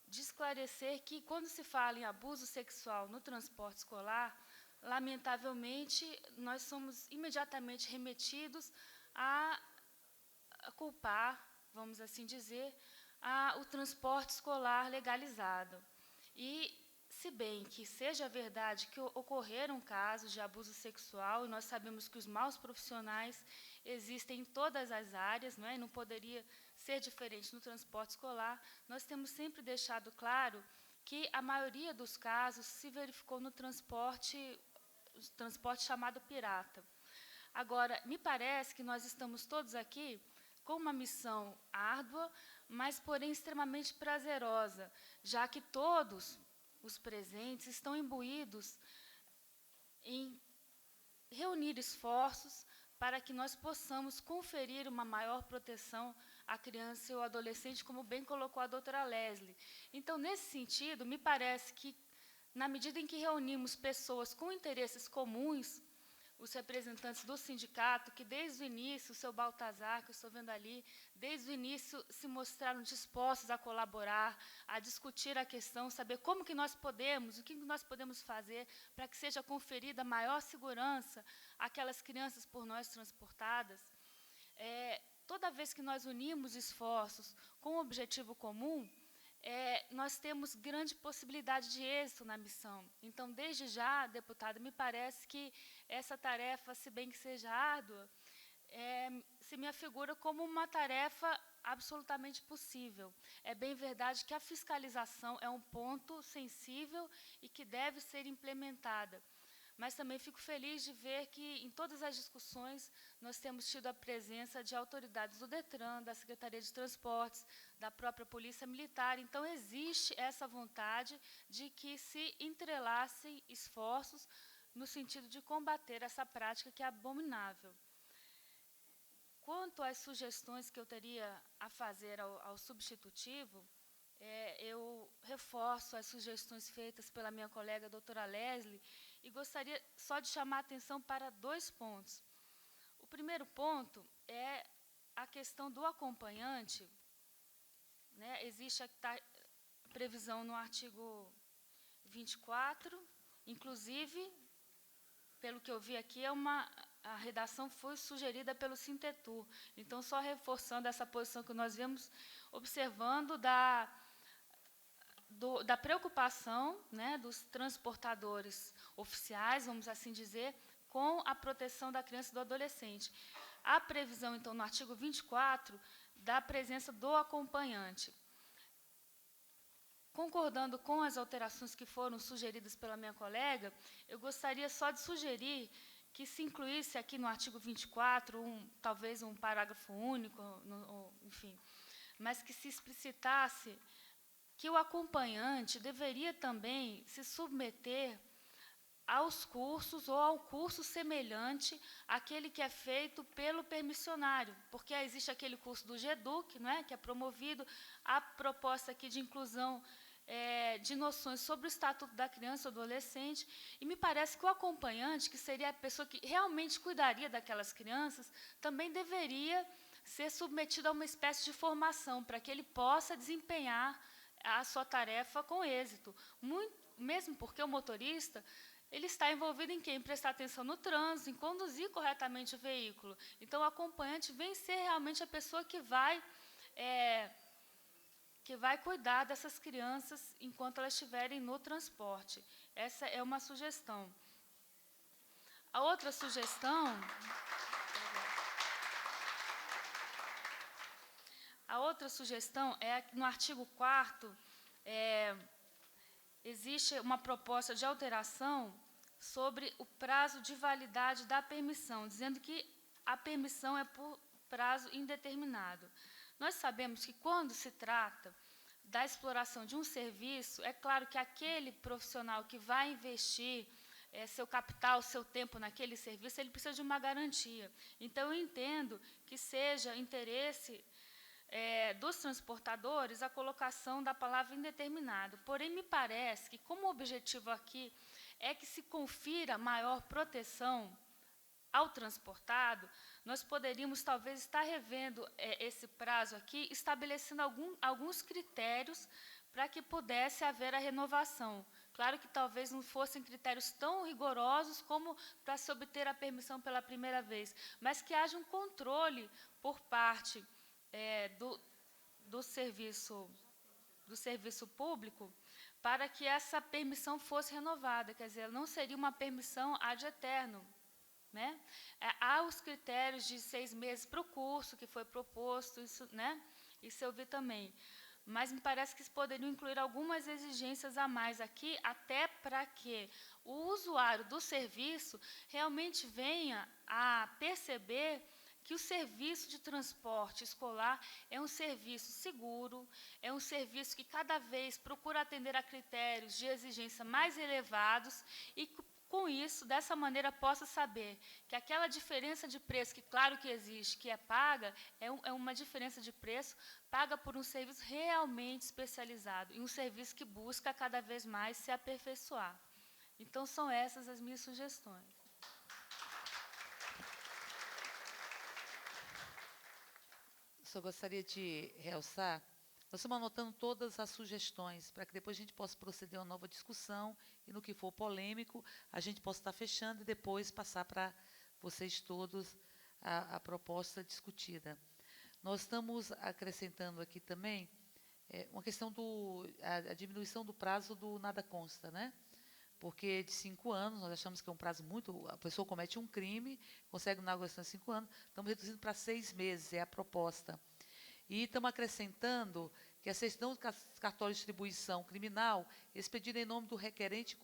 de esclarecer que, quando se fala em abuso sexual no transporte escolar, lamentavelmente, nós somos imediatamente remetidos a culpar, vamos assim dizer, o transporte escolar legalizado. E, se bem que seja verdade que ocorreram casos de abuso sexual, e nós sabemos que os maus profissionais existem em todas as áreas, não é? E não poderia ser diferente no transporte escolar, nós temos sempre deixado claro que a maioria dos casos se verificou no transporte chamado pirata. Agora, me parece que nós estamos todos aqui com uma missão árdua, mas, porém, extremamente prazerosa, já que todos os presentes estão imbuídos em reunir esforços para que nós possamos conferir uma maior proteção à criança e ao adolescente, como bem colocou a doutora Leslie. Então, nesse sentido, me parece que, na medida em que reunimos pessoas com interesses comuns, os representantes do sindicato, que desde o início, o seu Baltazar, que eu estou vendo ali, desde o início se mostraram dispostos a colaborar, a discutir a questão, saber como que nós podemos, o que nós podemos fazer para que seja conferida maior segurança àquelas crianças por nós transportadas. Toda vez que nós unimos esforços com um objetivo comum, nós temos grande possibilidade de êxito na missão. Então, desde já, deputada, me parece que essa tarefa, se bem que seja árdua, se me afigura como uma tarefa absolutamente possível. É bem verdade que a fiscalização é um ponto sensível e que deve ser implementada. Mas também fico feliz de ver que, em todas as discussões, nós temos tido a presença de autoridades do DETRAN, da Secretaria de Transportes, da própria Polícia Militar. Então, existe essa vontade de que se entrelacem esforços no sentido de combater essa prática que é abominável. Quanto às sugestões que eu teria a fazer ao substitutivo, eu reforço as sugestões feitas pela minha colega, a doutora Leslie, e gostaria só de chamar a atenção para 2 pontos. O primeiro ponto é a questão do acompanhante. Né? Existe a previsão no artigo 24, inclusive, pelo que eu vi aqui, a redação foi sugerida pelo Sintetur. Então, só reforçando essa posição que nós vemos, observando da preocupação, né, dos transportadores oficiais, vamos assim dizer, com a proteção da criança e do adolescente. A previsão, então, no artigo 24, da presença do acompanhante. Concordando com as alterações que foram sugeridas pela minha colega, eu gostaria só de sugerir que se incluísse aqui no artigo 24, talvez um parágrafo único, enfim, mas que se explicitasse que o acompanhante deveria também se submeter aos cursos ou ao curso semelhante àquele que é feito pelo permissionário, porque existe aquele curso do GEDUC, não é, que é promovido, a proposta aqui de inclusão de noções sobre o Estatuto da Criança e do Adolescente, e me parece que o acompanhante, que seria a pessoa que realmente cuidaria daquelas crianças, também deveria ser submetido a uma espécie de formação, para que ele possa desempenhar a sua tarefa com êxito, mesmo porque o motorista ele está envolvido em quê? Em prestar atenção no trânsito, em conduzir corretamente o veículo. Então, o acompanhante vem ser realmente a pessoa que vai cuidar dessas crianças enquanto elas estiverem no transporte. Essa é uma sugestão. A outra sugestão A outra sugestão é que no artigo 4º, existe uma proposta de alteração sobre o prazo de validade da permissão, dizendo que a permissão é por prazo indeterminado. Nós sabemos que, quando se trata da exploração de um serviço, é claro que aquele profissional que vai investir seu capital, seu tempo naquele serviço, ele precisa de uma garantia. Então, eu entendo que seja interesse dos transportadores a colocação da palavra indeterminado. Porém, me parece que, como o objetivo aqui é que se confira maior proteção ao transportado, nós poderíamos talvez estar revendo esse prazo aqui, estabelecendo alguns critérios para que pudesse haver a renovação. Claro que talvez não fossem critérios tão rigorosos como para se obter a permissão pela primeira vez, mas que haja um controle por parte do serviço público para que essa permissão fosse renovada. Quer dizer, não seria uma permissão ad eterno, né? Há os critérios de 6 meses para o curso que foi proposto, isso, né? Isso eu vi também. Mas me parece que poderiam incluir algumas exigências a mais aqui, até para que o usuário do serviço realmente venha a perceber que o serviço de transporte escolar é um serviço seguro, é um serviço que cada vez procura atender a critérios de exigência mais elevados e, com isso, dessa maneira, possa saber que aquela diferença de preço, que claro que existe, que é paga, é uma diferença de preço paga por um serviço realmente especializado, e um serviço que busca cada vez mais se aperfeiçoar. Então, são essas as minhas sugestões. Só gostaria de realçar, nós estamos anotando todas as sugestões, para que depois a gente possa proceder a uma nova discussão, e no que for polêmico, a gente possa estar fechando e depois passar para vocês todos a proposta discutida. Nós estamos acrescentando aqui também uma questão a diminuição do prazo do nada consta, né? Porque de 5 anos, nós achamos que é um prazo muito... A pessoa comete um crime, consegue uma negociação de 5 anos, estamos reduzindo para 6 meses, é a proposta. E estamos acrescentando que a certidão do cartório de distribuição criminal expedida em nome do requerente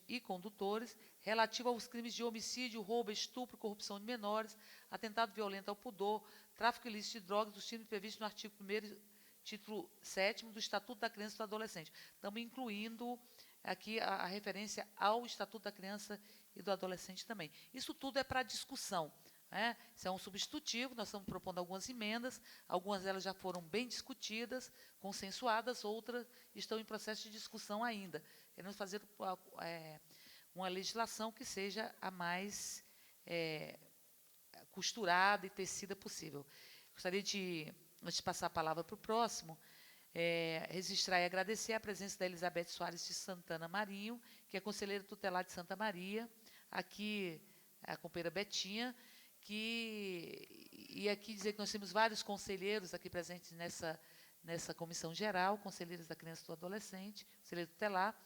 e condutores, relativa aos crimes de homicídio, roubo, estupro, corrupção de menores, atentado violento ao pudor, tráfico ilícito de drogas, dos crimes previstos no artigo 1º, título 7º do Estatuto da Criança e do Adolescente. Estamos incluindo aqui a referência ao Estatuto da Criança e do Adolescente também. Isso tudo é para discussão. Isso é um substitutivo, nós estamos propondo algumas emendas, algumas delas já foram bem discutidas, consensuadas, outras estão em processo de discussão ainda. Queremos fazer uma legislação que seja a mais costurada e tecida possível. Gostaria de, antes de passar a palavra para o próximo, registrar e agradecer a presença da Elizabeth Soares de Santana Marinho, que é conselheira tutelar de Santa Maria, aqui a companheira Betinha, e aqui dizer que nós temos vários conselheiros aqui presentes nessa comissão geral, conselheiros da criança e do adolescente, conselheiro tutelar,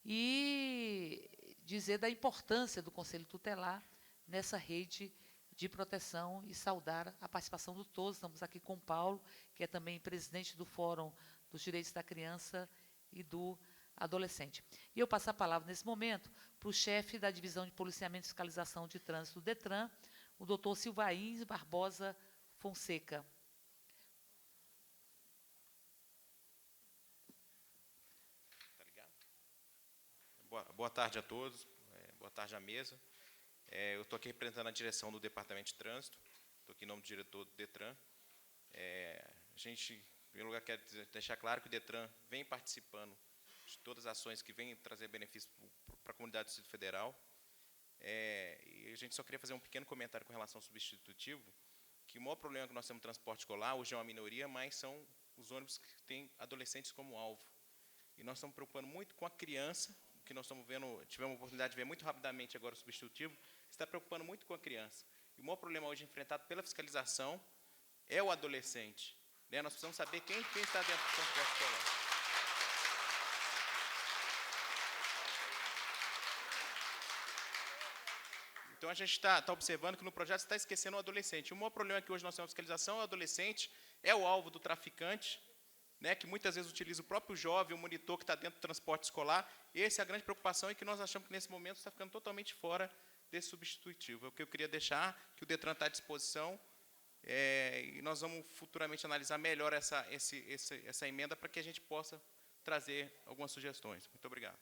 e dizer da importância do conselho tutelar nessa rede de proteção e saudar a participação de todos. Estamos aqui com o Paulo, que é também presidente do Fórum dos Direitos da Criança e do Adolescente. E eu passo a palavra, nesse momento, para o chefe da Divisão de Policiamento e Fiscalização de Trânsito do DETRAN, o doutor Silvain Barbosa Fonseca. Tá ligado? Boa tarde a todos, boa tarde à mesa. Eu estou aqui representando a direção do Departamento de Trânsito, estou aqui em nome do diretor do DETRAN. A gente, em primeiro lugar, quer deixar claro que o DETRAN vem participando de todas as ações que vêm trazer benefícios para a comunidade do Distrito Federal. E a gente só queria fazer um pequeno comentário com relação ao substitutivo, que o maior problema que nós temos no transporte escolar, hoje é uma minoria, mas são os ônibus que têm adolescentes como alvo. E nós estamos preocupando muito com a criança, que nós estamos vendo, tivemos a oportunidade de ver muito rapidamente agora o substitutivo, está preocupando muito com a criança. E o maior problema hoje enfrentado pela fiscalização é o adolescente. Nós precisamos saber quem está dentro do transporte escolar. Então, a gente está observando que no projeto está esquecendo o adolescente. O maior problema é que hoje nós temos fiscalização, o adolescente é o alvo do traficante, né, que muitas vezes utiliza o próprio jovem, o monitor que está dentro do transporte escolar. Essa é a grande preocupação e que nós achamos que, nesse momento, está ficando totalmente fora desse substitutivo. É o que eu queria deixar, que o DETRAN está à disposição, e nós vamos futuramente analisar melhor essa emenda para que a gente possa trazer algumas sugestões. Muito obrigado.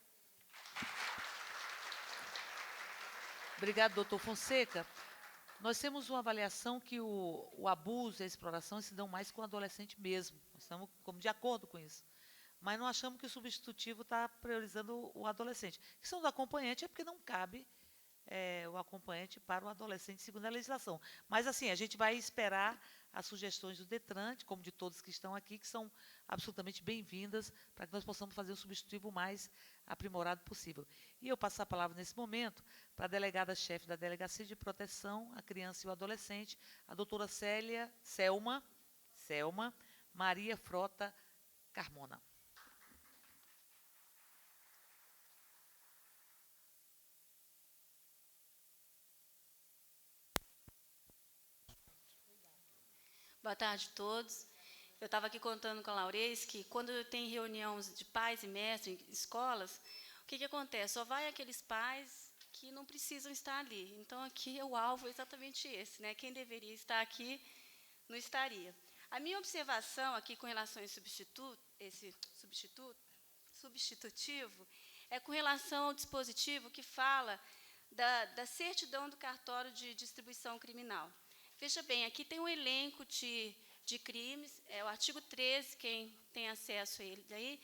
Obrigado, doutor Fonseca. Nós temos uma avaliação que o abuso e a exploração se dão mais com o adolescente mesmo. Nós estamos como de acordo com isso. Mas não achamos que o substitutivo está priorizando o adolescente. A questão do acompanhante é porque não cabe o acompanhante para o adolescente, segundo a legislação. Mas, assim, a gente vai esperar as sugestões do DETRAN, como de todos que estão aqui, que são absolutamente bem-vindas, para que nós possamos fazer um substitutivo mais aprimorado possível. E eu passo a palavra, nesse momento, para a delegada-chefe da Delegacia de Proteção à Criança e ao Adolescente, a doutora Selma Maria Frota Carmona. Boa tarde a todos. Eu estava aqui contando com a Laurês que, quando tem reunião de pais e mestres em escolas, o que acontece? Só vai aqueles pais que não precisam estar ali. Então, aqui o alvo é exatamente esse, né? Quem deveria estar aqui não estaria. A minha observação aqui com relação a esse substitutivo é com relação ao dispositivo que fala da certidão do cartório de distribuição criminal. Veja bem, aqui tem um elenco de crimes, é o artigo 13, quem tem acesso a ele daí,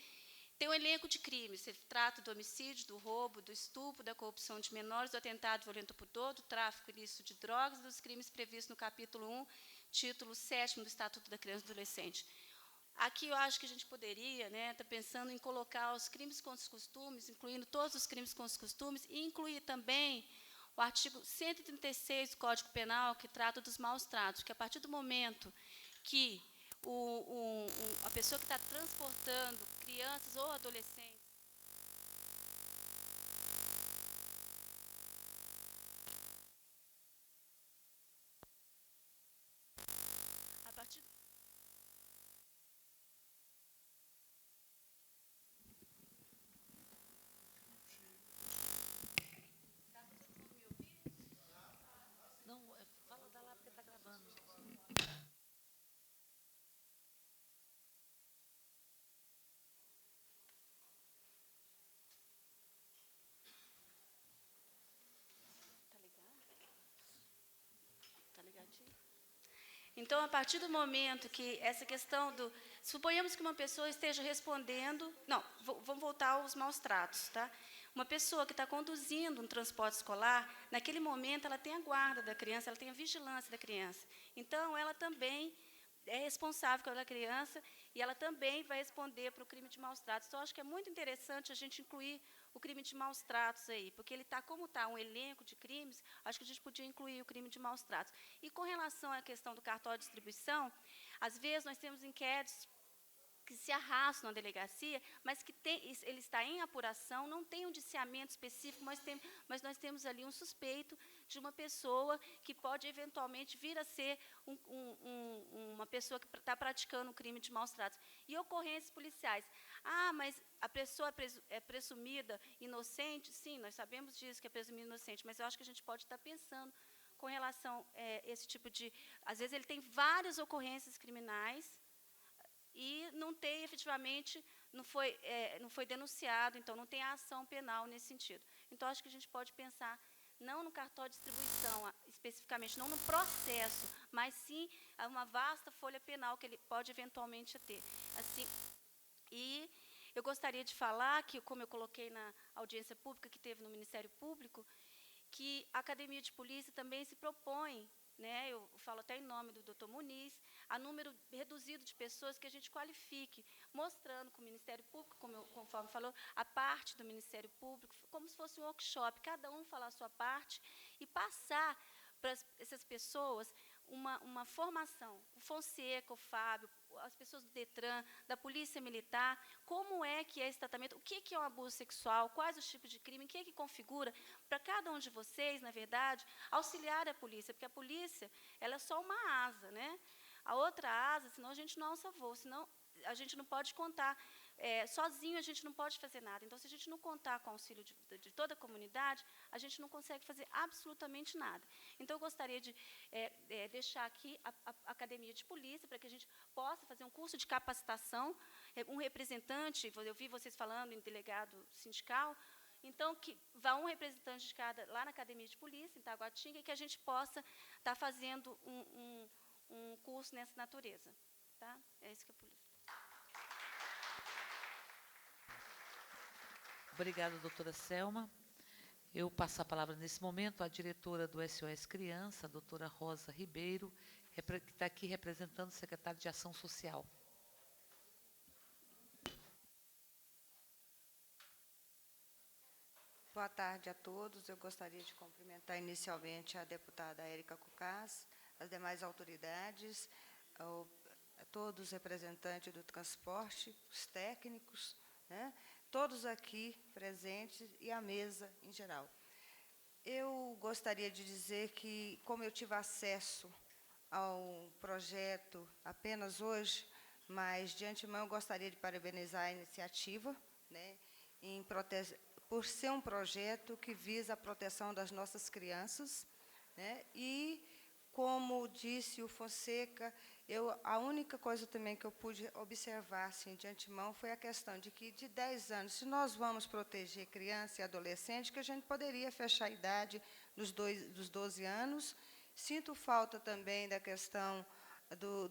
tem um elenco de crimes, se trata do homicídio, do roubo, do estupro, da corrupção de menores, do atentado violento por dolo, do tráfico ilícito de drogas e dos crimes previstos no capítulo 1, título 7º do Estatuto da Criança e do Adolescente. Aqui eu acho que a gente poderia, né, estar pensando em colocar os crimes contra os costumes, incluindo todos os crimes contra os costumes, e incluir também o artigo 136 do Código Penal, que trata dos maus tratos, que a partir do momento que a pessoa que está transportando crianças ou adolescentes a partir Não, fala da lá porque está gravando. Tá ligadinho? Então, a partir do momento que essa questão do... Suponhamos que uma pessoa esteja respondendo... Não, vamos voltar aos maus tratos, tá? Uma pessoa que está conduzindo um transporte escolar, naquele momento ela tem a guarda da criança, ela tem a vigilância da criança. Então, ela também é responsável pela criança e ela também vai responder para o crime de maus tratos. Então, acho que é muito interessante a gente incluir o crime de maus tratos aí, porque ele está, como está um elenco de crimes, acho que a gente podia incluir o crime de maus tratos. E com relação à questão do cartório de distribuição, às vezes nós temos inquéritos que se arrastam na delegacia, mas que ele está em apuração, não tem um indiciamento específico, mas nós temos ali um suspeito de uma pessoa que pode eventualmente vir a ser uma pessoa que está praticando um crime de maus tratos. E ocorrências policiais. Ah, mas a pessoa é presumida inocente? Sim, nós sabemos disso, que é presumida inocente, mas eu acho que a gente pode estar pensando com relação a esse tipo de... Às vezes ele tem várias ocorrências criminais, e não tem, efetivamente, não foi denunciado, então não tem a ação penal nesse sentido. Então, acho que a gente pode pensar não no cartório de distribuição, especificamente, não no processo, mas sim uma vasta folha penal que ele pode eventualmente ter. Assim, e eu gostaria de falar que, como eu coloquei na audiência pública que teve no Ministério Público, que a Academia de Polícia também se propõe, né, eu falo até em nome do doutor Muniz, a número reduzido de pessoas que a gente qualifique, mostrando que o Ministério Público, conforme falou, a parte do Ministério Público, como se fosse um workshop, cada um falar a sua parte e passar para essas pessoas uma formação. O Fonseca, o Fábio, as pessoas do DETRAN, da Polícia Militar, como é que é esse tratamento, o que é um abuso sexual, quais os tipos de crime, o que é que configura, para cada um de vocês, na verdade, auxiliar a polícia, porque a polícia ela é só uma asa, né? A outra asa, senão a gente não alça voo, senão a gente não pode contar, sozinho a gente não pode fazer nada. Então, se a gente não contar com o auxílio de toda a comunidade, a gente não consegue fazer absolutamente nada. Então, eu gostaria de deixar aqui a Academia de Polícia, para que a gente possa fazer um curso de capacitação, um representante, eu vi vocês falando em delegado sindical, então, que vá um representante de cada lá na Academia de Polícia, em Taguatinga, e que a gente possa estar fazendo um curso nessa natureza. Tá? É isso que eu pude. Obrigada, doutora Selma. Eu passo a palavra nesse momento à diretora do SOS Criança, a doutora Rosa Ribeiro, que está aqui representando o secretário de Ação Social. Boa tarde a todos. Eu gostaria de cumprimentar inicialmente a deputada Érica Cocás, as demais autoridades, a todos os representantes do transporte, os técnicos, né, todos aqui presentes e a mesa em geral. Eu gostaria de dizer que, como eu tive acesso ao projeto apenas hoje, mas de antemão eu gostaria de parabenizar a iniciativa, né, por ser um projeto que visa a proteção das nossas crianças, né, e, como disse o Fonseca, a única coisa também que eu pude observar assim, de antemão foi a questão de que, de 10 anos, se nós vamos proteger criança e adolescente, que a gente poderia fechar a idade dos 12 anos. Sinto falta também da questão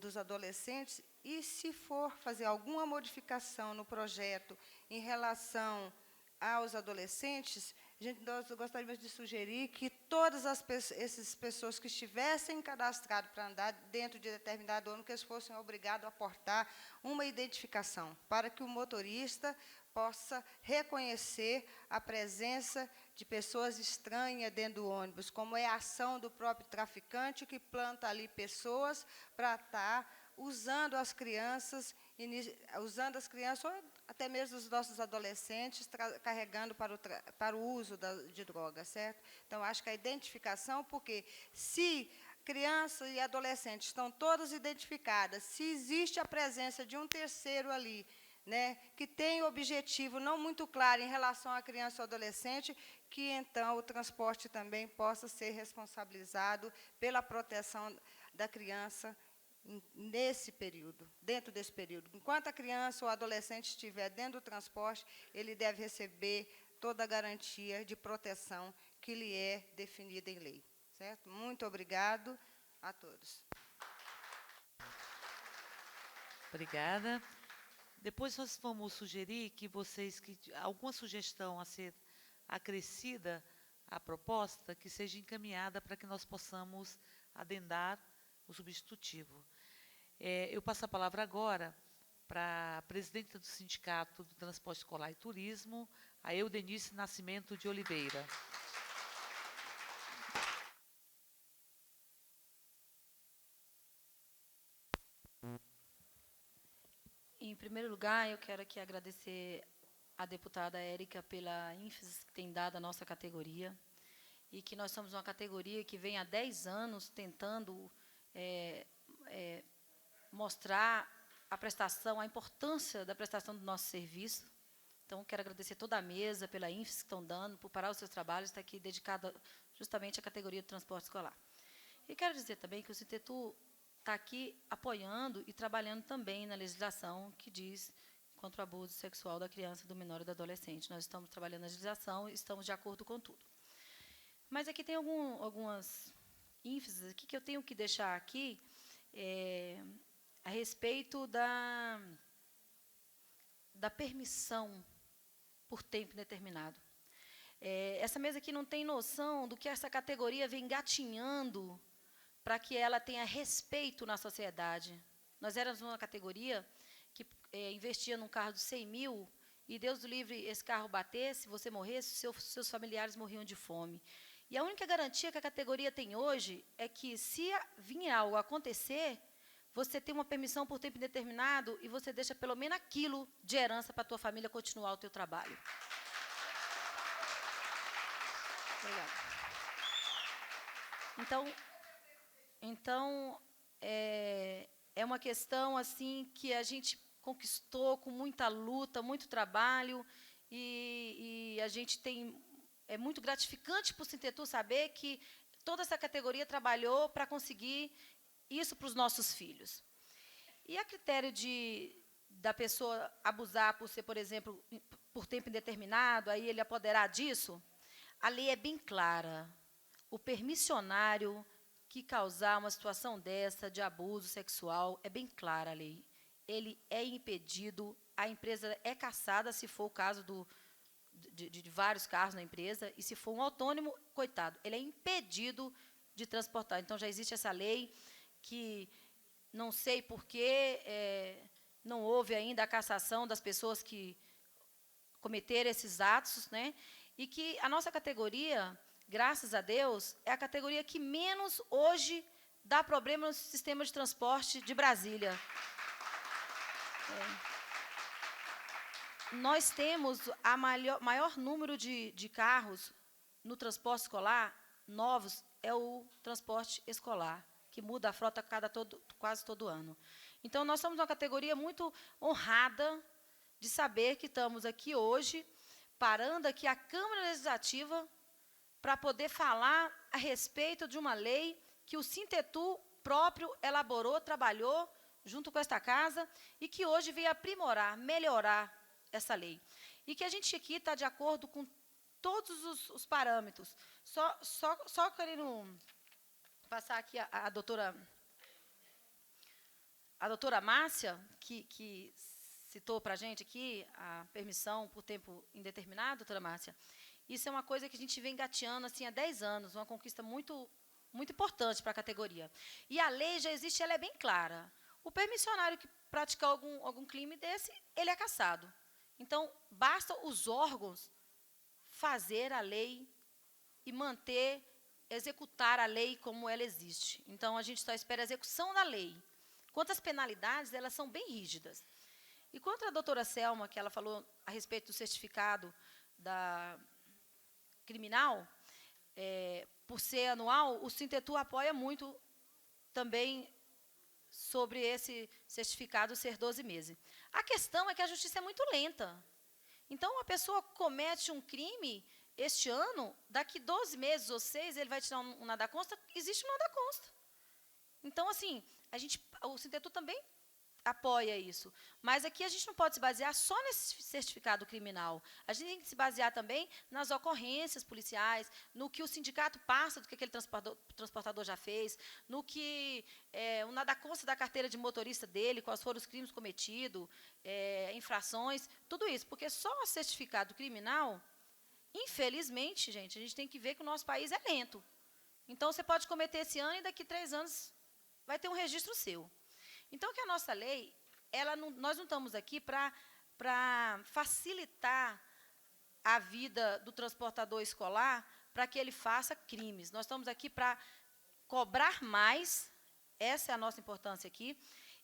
dos adolescentes, e se for fazer alguma modificação no projeto em relação aos adolescentes, nós gostaríamos de sugerir que todas essas pessoas que estivessem cadastradas para andar dentro de determinado ano, que eles fossem obrigados a portar uma identificação, para que o motorista possa reconhecer a presença de pessoas estranhas dentro do ônibus, como é a ação do próprio traficante que planta ali pessoas para estar usando as crianças, ou até mesmo os nossos adolescentes, carregando para o uso de drogas, certo? Então, acho que a identificação, porque se crianças e adolescentes estão todas identificadas, se existe a presença de um terceiro ali, né, que tem objetivo não muito claro em relação à criança ou adolescente, que, então, o transporte também possa ser responsabilizado pela proteção da criança nesse período, dentro desse período. Enquanto a criança ou adolescente estiver dentro do transporte, ele deve receber toda a garantia de proteção que lhe é definida em lei. Certo? Muito obrigado a todos. Obrigada. Depois nós vamos sugerir que alguma sugestão a ser acrescida à proposta, que seja encaminhada para que nós possamos adendar o substitutivo. Eu passo a palavra agora para a presidenta do Sindicato do Transporte Escolar e Turismo, a Eudenice Nascimento de Oliveira. Em primeiro lugar, eu quero aqui agradecer à deputada Érica pela ênfase que tem dado à nossa categoria, e que nós somos uma categoria que vem há 10 anos tentando mostrar a prestação, a importância da prestação do nosso serviço. Então, quero agradecer toda a mesa pela ênfase que estão dando, por parar os seus trabalhos, estar aqui dedicada justamente à categoria do transporte escolar. E quero dizer também que o Sintetur está aqui apoiando e trabalhando também na legislação que diz contra o abuso sexual da criança, do menor e do adolescente. Nós estamos trabalhando na legislação e estamos de acordo com tudo. Mas aqui tem algumas ênfases aqui que eu tenho que deixar aqui a respeito da permissão por tempo indeterminado. Essa mesa aqui não tem noção do que essa categoria vem gatinhando para que ela tenha respeito na sociedade. Nós éramos uma categoria que investia num carro de 100 mil, e Deus do livre, esse carro batesse, você morresse, seus familiares morriam de fome. E a única garantia que a categoria tem hoje é que, se vir algo acontecer, você tem uma permissão por tempo indeterminado e você deixa pelo menos aquilo de herança para a tua família continuar o teu trabalho. Obrigada. Então é uma questão assim que a gente conquistou com muita luta, muito trabalho, e a gente tem... É muito gratificante para o Sintetur saber que toda essa categoria trabalhou para conseguir isso para os nossos filhos. E a critério da pessoa abusar por ser, por exemplo, por tempo indeterminado, aí ele apoderar disso, a lei é bem clara. O permissionário que causar uma situação dessa de abuso sexual, é bem clara a lei. Ele é impedido, a empresa é cassada, se for o caso de vários carros na empresa, e se for um autônomo, coitado, ele é impedido de transportar. Então, já existe essa lei que não sei por que não houve ainda a cassação das pessoas que cometeram esses atos, né? E que a nossa categoria, graças a Deus, é a categoria que menos hoje dá problema no sistema de transporte de Brasília. Nós temos o maior número de carros no transporte escolar, novos, é o transporte escolar, que muda a frota quase todo ano. Então, nós somos uma categoria muito honrada de saber que estamos aqui hoje, parando aqui a Câmara Legislativa, para poder falar a respeito de uma lei que o Sintetur próprio elaborou, trabalhou, junto com esta casa, e que hoje veio aprimorar, melhorar essa lei. E que a gente aqui está de acordo com todos os parâmetros. Só querendo passar aqui a doutora Márcia, que citou para a gente aqui a permissão por tempo indeterminado, doutora Márcia. Isso é uma coisa que a gente vem engateando assim, há 10 anos, uma conquista muito, muito importante para a categoria. E a lei já existe, ela é bem clara. O permissionário que praticar algum crime desse, ele é cassado. Então, basta os órgãos fazer a lei e executar a lei como ela existe. Então, a gente só espera a execução da lei. Quanto às penalidades, elas são bem rígidas. E quanto à doutora Selma, que ela falou a respeito do certificado criminal, por ser anual, o Sintetur apoia muito também sobre esse certificado ser 12 meses. A questão é que a justiça é muito lenta. Então, uma pessoa comete um crime este ano, daqui 12 meses ou 6, ele vai tirar um nada consta, existe um nada consta. Então, assim, o Sintetur também apoia isso. Mas aqui a gente não pode se basear só nesse certificado criminal. A gente tem que se basear também nas ocorrências policiais, no que o sindicato passa do que aquele transportador já fez, no que o nada consta da carteira de motorista dele, quais foram os crimes cometidos, infrações, tudo isso. Porque só o certificado criminal, infelizmente, gente, a gente tem que ver que o nosso país é lento. Então, você pode cometer esse ano e daqui 3 anos vai ter um registro seu. Então, que a nossa lei, nós não estamos aqui para facilitar a vida do transportador escolar para que ele faça crimes. Nós estamos aqui para cobrar mais, essa é a nossa importância aqui,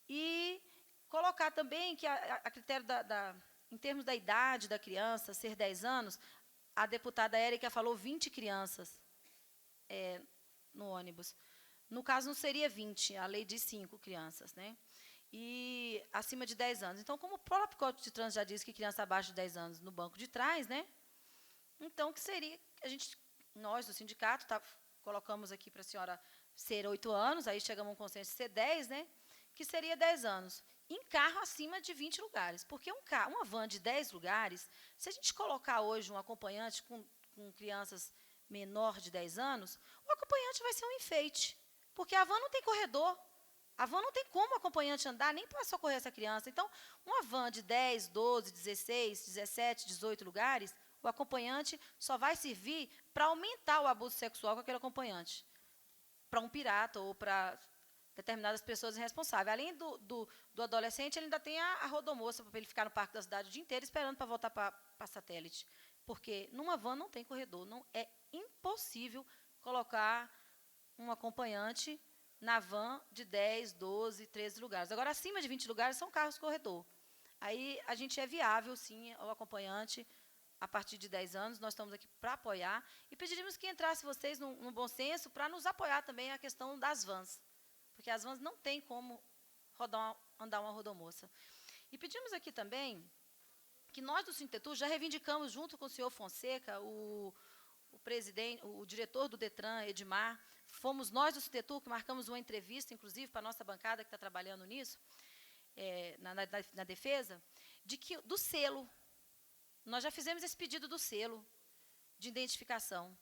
e colocar também que a critério em termos da idade da criança, ser 10 anos, a deputada Érica falou 20 crianças no ônibus. No caso, não seria 20, a lei diz 5 crianças, né? E acima de 10 anos. Então, como o próprio Código de Trânsito já diz que criança abaixo de 10 anos no banco de trás, né? Então, que seria, nós do sindicato, colocamos aqui para a senhora ser 8 anos, aí chegamos a um consenso de ser 10, né? Que seria 10 anos. Em carro acima de 20 lugares. Porque uma van de 10 lugares, se a gente colocar hoje um acompanhante com crianças menor de 10 anos, o acompanhante vai ser um enfeite. Porque a van não tem corredor. A van não tem como o acompanhante andar, nem para socorrer essa criança. Então, uma van de 10, 12, 16, 17, 18 lugares, o acompanhante só vai servir para aumentar o abuso sexual com aquele acompanhante. Para um pirata ou para determinadas pessoas irresponsáveis. Além do adolescente, ele ainda tem a rodomoça para ele ficar no parque da cidade o dia inteiro esperando para voltar para satélite. Porque numa van não tem corredor, não é impossível. possível colocar um acompanhante na van de 10, 12, 13 lugares. Agora, acima de 20 lugares são carros corredor. Aí a gente é viável, sim, o acompanhante a partir de 10 anos. Nós estamos aqui para apoiar e pediríamos que entrasse vocês no bom senso para nos apoiar também a questão das vans, porque as vans não têm como andar uma rodomoça. E pedimos aqui também que nós do Sintetur já reivindicamos, junto com o senhor Fonseca, o diretor do DETRAN, Edmar, fomos nós do Sintetur que marcamos uma entrevista, inclusive, para a nossa bancada que está trabalhando nisso, na defesa, do selo. Nós já fizemos esse pedido do selo de identificação.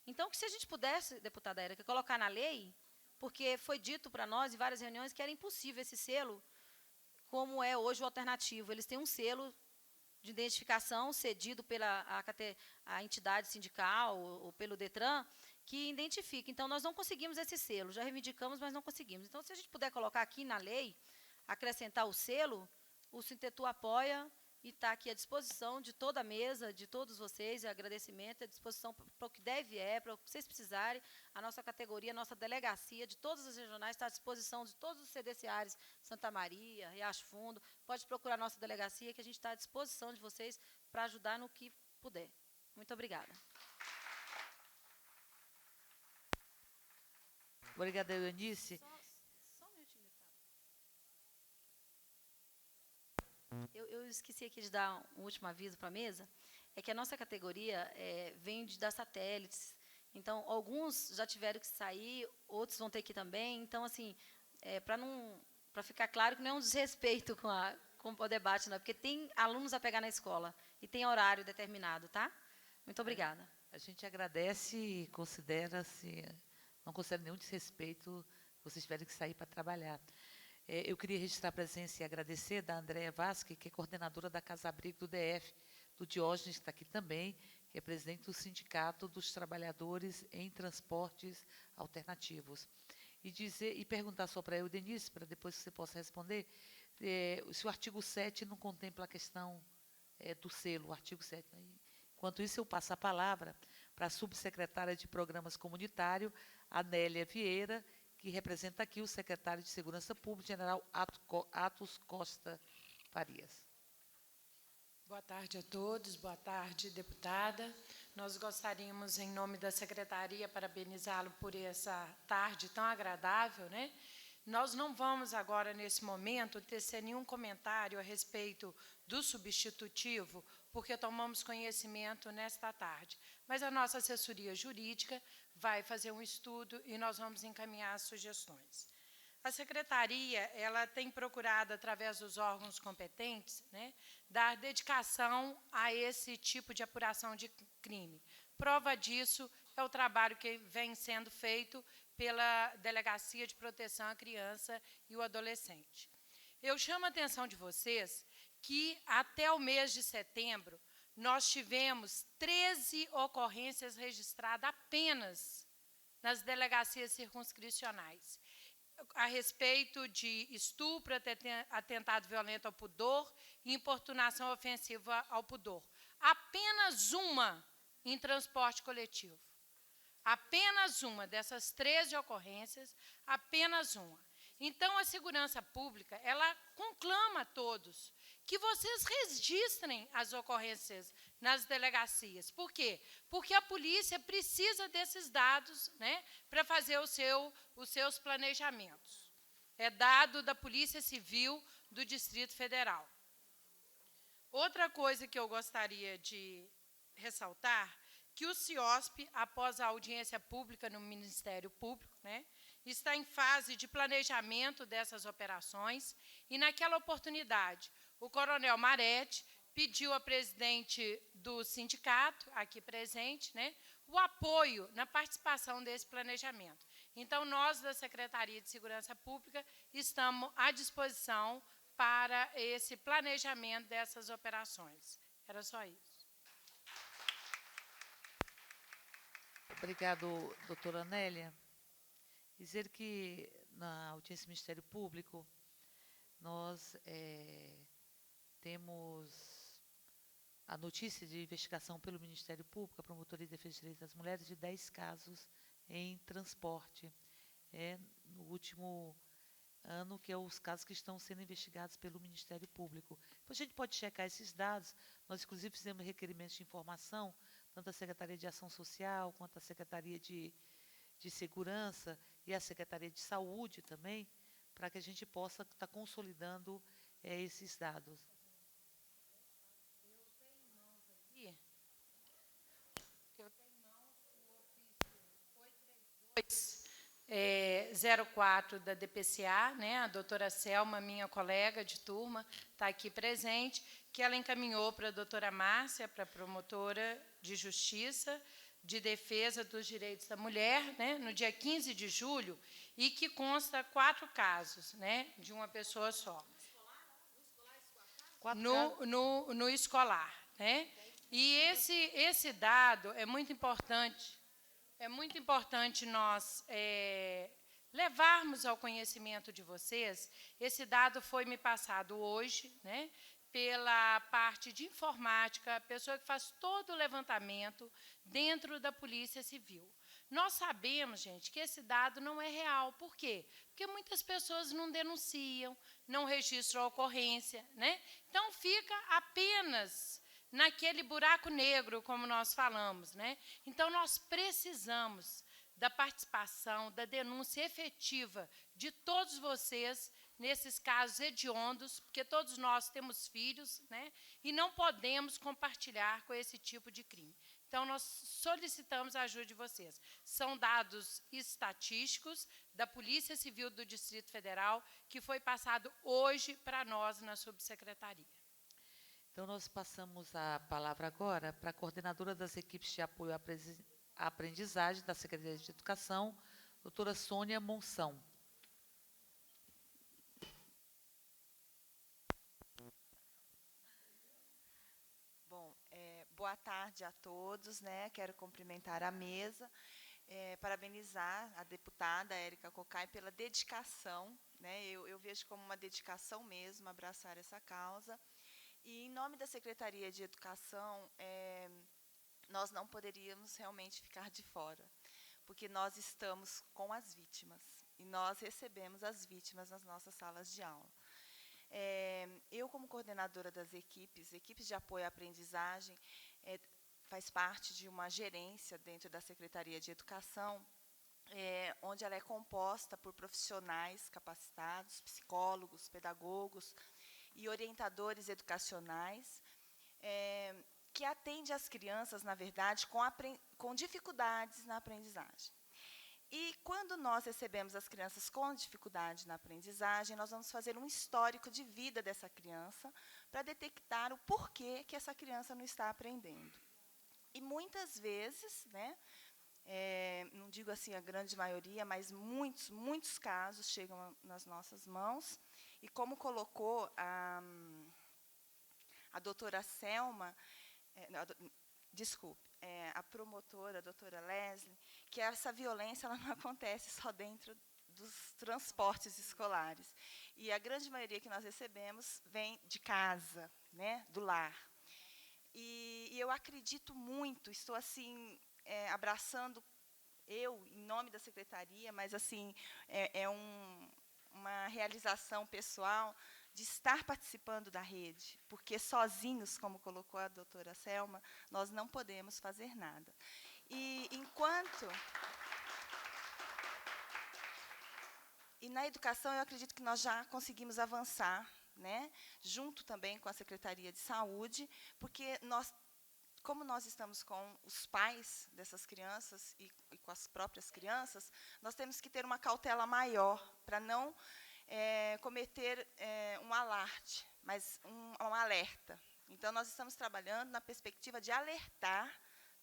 Então, que se a gente pudesse, deputada Érica, colocar na lei, porque foi dito para nós em várias reuniões que era impossível esse selo, como é hoje o alternativo. Eles têm um selo de identificação cedido pela a entidade sindical ou pelo DETRAN, que identifica. Então, nós não conseguimos esse selo, já reivindicamos, mas não conseguimos. Então, se a gente puder colocar aqui na lei, acrescentar o selo, o Sintetur apoia e está aqui à disposição de toda a mesa, de todos vocês, e agradecimento, à disposição para o que para o que vocês precisarem. A nossa categoria, a nossa delegacia, de todas as regionais, está à disposição de todos os CDCAres, Santa Maria, Riacho Fundo. Pode procurar a nossa delegacia, que a gente está à disposição de vocês para ajudar no que puder. Muito obrigada. Obrigada, Eunice. Só um minutinho, deputada. Eu esqueci aqui de dar um último aviso para a mesa, é que a nossa categoria vem das satélites. Então, alguns já tiveram que sair, outros vão ter que ir também. Então, assim, para ficar claro que não é um desrespeito com o debate, não, porque tem alunos a pegar na escola e tem horário determinado, tá? Muito obrigada. A gente agradece e não considera nenhum desrespeito vocês tiverem que sair para trabalhar. Eu queria registrar a presença e agradecer da Andréa Vasque, que é coordenadora da Casa Abrigo do DF, do Diógenes, que está aqui também, que é presidente do Sindicato dos Trabalhadores em Transportes Alternativos. E perguntar só para eu, Denise, para depois que você possa responder, se o artigo 7 não contempla a questão do selo, o artigo 7. Enquanto isso, eu passo a palavra para a subsecretária de Programas Comunitários, Anélia Vieira, que representa aqui o secretário de Segurança Pública, general Atos Costa Farias. Boa tarde a todos, boa tarde, deputada. Nós gostaríamos, em nome da secretaria, parabenizá-lo por essa tarde tão agradável, né? Nós não vamos agora, nesse momento, tecer nenhum comentário a respeito do substitutivo, porque tomamos conhecimento nesta tarde. Mas a nossa assessoria jurídica vai fazer um estudo e nós vamos encaminhar as sugestões. A secretaria ela tem procurado, através dos órgãos competentes, né, dar dedicação a esse tipo de apuração de crime. Prova disso é o trabalho que vem sendo feito pela Delegacia de Proteção à Criança e o Adolescente. Eu chamo a atenção de vocês que, até o mês de setembro, nós tivemos 13 ocorrências registradas apenas nas delegacias circunscricionais, a respeito de estupro, atentado violento ao pudor e importunação ofensiva ao pudor. Apenas uma em transporte coletivo. Apenas uma dessas 13 ocorrências, apenas uma. Então, a segurança pública, ela conclama a todos que vocês registrem as ocorrências nas delegacias. Por quê? Porque a polícia precisa desses dados, né, para fazer os seus planejamentos. É dado da Polícia Civil do Distrito Federal. Outra coisa que eu gostaria de ressaltar, que o CIOSP, após a audiência pública no Ministério Público, né, está em fase de planejamento dessas operações, e, naquela oportunidade, o coronel Marete pediu à presidente do sindicato, aqui presente, né, o apoio na participação desse planejamento. Então, nós, da Secretaria de Segurança Pública, estamos à disposição para esse planejamento dessas operações. Era só isso. Obrigado, doutora Anélia. Dizer que, na audiência do Ministério Público, nós temos a notícia de investigação pelo Ministério Público, a Promotoria de Defesa dos Direitos das Mulheres, de 10 casos em transporte. No último ano, que é os casos que estão sendo investigados pelo Ministério Público. Depois a gente pode checar esses dados. Nós, inclusive, fizemos requerimentos de informação, tanto à Secretaria de Ação Social, quanto à Secretaria de Segurança e à Secretaria de Saúde também, para que a gente possa estar consolidando esses dados. Eu tenho em mãos o ofício 832-04 da DPCA, né? A doutora Selma, minha colega de turma, está aqui presente, que ela encaminhou para a doutora Márcia, para a promotora de Justiça, de Defesa dos Direitos da Mulher, né, no dia 15 de julho, e que consta 4 casos, né, de uma pessoa só. No escolar. Né? E esse dado é muito importante nós levarmos ao conhecimento de vocês. Esse dado foi me passado hoje, né, pela parte de informática, a pessoa que faz todo o levantamento dentro da Polícia Civil. Nós sabemos, gente, que esse dado não é real. Por quê? Porque muitas pessoas não denunciam, não registram a ocorrência, né? Então, fica apenas naquele buraco negro, como nós falamos, né? Então, nós precisamos da participação, da denúncia efetiva de todos vocês nesses casos hediondos, porque todos nós temos filhos, né? E não podemos compartilhar com esse tipo de crime. Então, nós solicitamos a ajuda de vocês. São dados estatísticos da Polícia Civil do Distrito Federal, que foi passado hoje para nós na subsecretaria. Então, nós passamos a palavra agora para a coordenadora das equipes de apoio à aprendizagem da Secretaria de Educação, doutora Sônia Monção. Boa tarde a todos, né? Quero cumprimentar a mesa, parabenizar a deputada Érica Cocai pela dedicação, né? Eu vejo como uma dedicação mesmo abraçar essa causa. E, em nome da Secretaria de Educação, nós não poderíamos realmente ficar de fora, porque nós estamos com as vítimas e nós recebemos as vítimas nas nossas salas de aula. Eu, como coordenadora das equipes de apoio à aprendizagem, faz parte de uma gerência dentro da Secretaria de Educação, onde ela é composta por profissionais capacitados, psicólogos, pedagogos e orientadores educacionais, que atende as crianças, na verdade, com dificuldades na aprendizagem. E, quando nós recebemos as crianças com dificuldade na aprendizagem, nós vamos fazer um histórico de vida dessa criança para detectar o porquê que essa criança não está aprendendo. E, muitas vezes, né, não digo assim a grande maioria, mas muitos casos chegam nas nossas mãos. E, como colocou a doutora Selma, a promotora, a doutora Leslie, que essa violência ela não acontece só dentro dos transportes escolares. E a grande maioria que nós recebemos vem de casa, né, do lar. E eu acredito muito, estou assim, abraçando em nome da secretaria, mas assim, uma realização pessoal de estar participando da rede, porque sozinhos, como colocou a doutora Selma, nós não podemos fazer nada. E na educação, eu acredito que nós já conseguimos avançar, né, junto também com a Secretaria de Saúde, porque como nós estamos com os pais dessas crianças e com as próprias crianças, nós temos que ter uma cautela maior para não cometer um alarde, mas um alerta. Então, nós estamos trabalhando na perspectiva de alertar,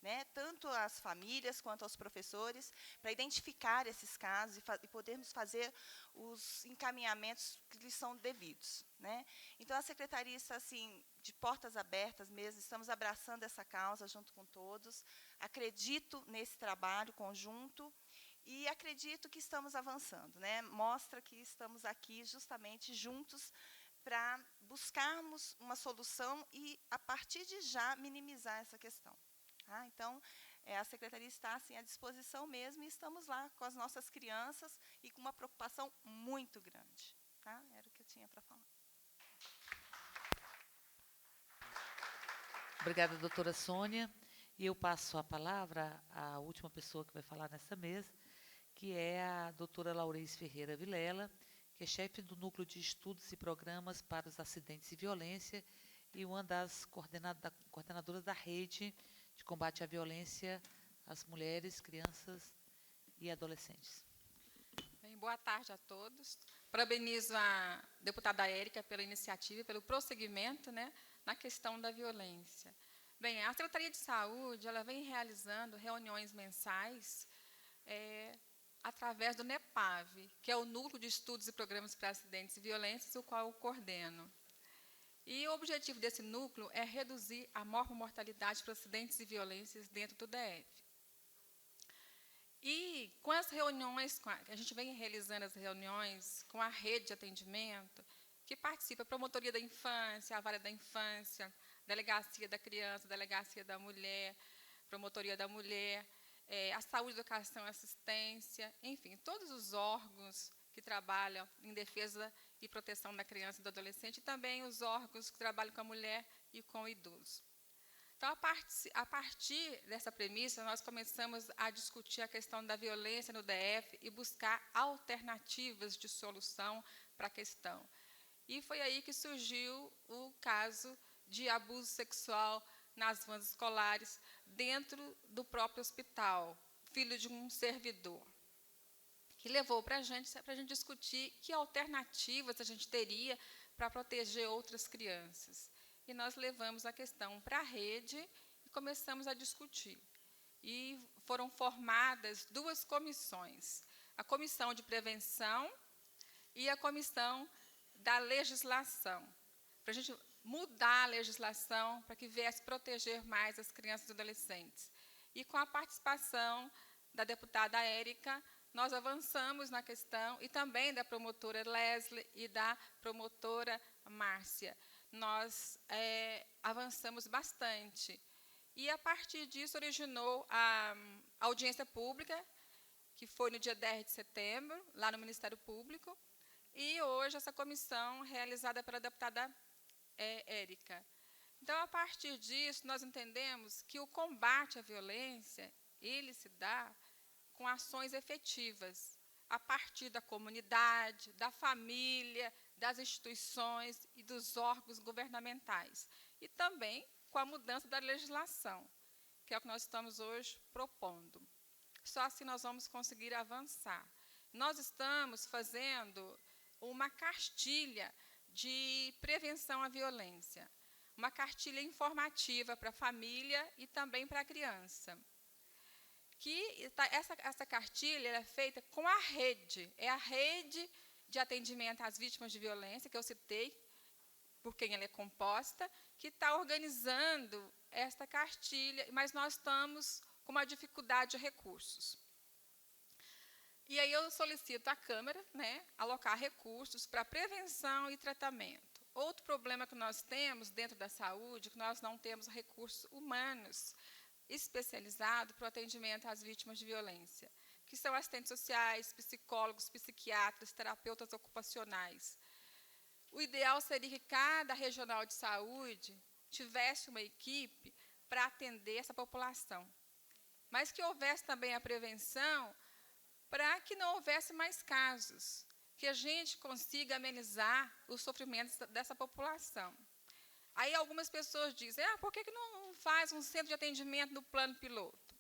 né, tanto as famílias quanto aos professores, para identificar esses casos e podermos fazer os encaminhamentos que lhes são devidos, né? Então, a Secretaria está assim, de portas abertas mesmo, estamos abraçando essa causa junto com todos. Acredito nesse trabalho conjunto e acredito que estamos avançando, né? Mostra que estamos aqui justamente juntos para buscarmos uma solução e, a partir de já, minimizar essa questão. Tá? Então, a Secretaria está assim, à disposição mesmo e estamos lá com as nossas crianças e com uma preocupação muito grande. Tá? Era o que eu tinha para falar. Obrigada, doutora Sônia. E eu passo a palavra à última pessoa que vai falar nessa mesa, que é a doutora Laurês Ferreira Vilela, que é chefe do Núcleo de Estudos e Programas para os Acidentes e Violência e uma das coordenadoras da Rede de Combate à Violência às Mulheres, Crianças e Adolescentes. Bem, boa tarde a todos. Parabenizo a deputada Érica pela iniciativa e pelo prosseguimento, né, na questão da violência. Bem, a Secretaria de Saúde ela vem realizando reuniões mensais através do NEPAV, que é o Núcleo de Estudos e Programas para Acidentes e Violências, o qual eu coordeno. E o objetivo desse núcleo é reduzir a mortalidade por acidentes e violências dentro do DF. E com as reuniões, a gente vem realizando as reuniões com a rede de atendimento, que participa a Promotoria da Infância, a Vara da Infância, Delegacia da Criança, Delegacia da Mulher, Promotoria da Mulher, a Saúde, Educação e Assistência, enfim, todos os órgãos que trabalham em defesa e proteção da criança e do adolescente, e também os órgãos que trabalham com a mulher e com o idoso. Então, a partir dessa premissa, nós começamos a discutir a questão da violência no DF e buscar alternativas de solução para a questão. E foi aí que surgiu o caso de abuso sexual nas vans escolares dentro do próprio hospital, filho de um servidor, que levou para a gente discutir que alternativas a gente teria para proteger outras crianças. E nós levamos a questão para a rede e começamos a discutir. E foram formadas duas comissões, a Comissão de Prevenção e a Comissão da Legislação, para a gente mudar a legislação para que viesse proteger mais as crianças e adolescentes. E com a participação da deputada Érica, nós avançamos na questão, e também da promotora Leslie e da promotora Márcia. Nós avançamos bastante. E, a partir disso, originou a audiência pública, que foi no dia 10 de setembro, lá no Ministério Público, e hoje essa comissão realizada pela deputada Érica. Então, a partir disso, nós entendemos que o combate à violência, ele se dá com ações efetivas, a partir da comunidade, da família, das instituições e dos órgãos governamentais. E também com a mudança da legislação, que é o que nós estamos hoje propondo. Só assim nós vamos conseguir avançar. Nós estamos fazendo uma cartilha de prevenção à violência, uma cartilha informativa para a família e também para a criança. Essa cartilha é feita com a rede, é a rede de atendimento às vítimas de violência, que eu citei, por quem ela é composta, que está organizando esta cartilha, mas nós estamos com uma dificuldade de recursos. E aí eu solicito à Câmara, né, alocar recursos para prevenção e tratamento. Outro problema que nós temos dentro da saúde, que nós não temos recursos humanos especializados para o atendimento às vítimas de violência, que são assistentes sociais, psicólogos, psiquiatras, terapeutas ocupacionais. O ideal seria que cada regional de saúde tivesse uma equipe para atender essa população, mas que houvesse também a prevenção para que não houvesse mais casos, que a gente consiga amenizar os sofrimentos dessa população. Aí algumas pessoas dizem, por que não faz um centro de atendimento no plano piloto?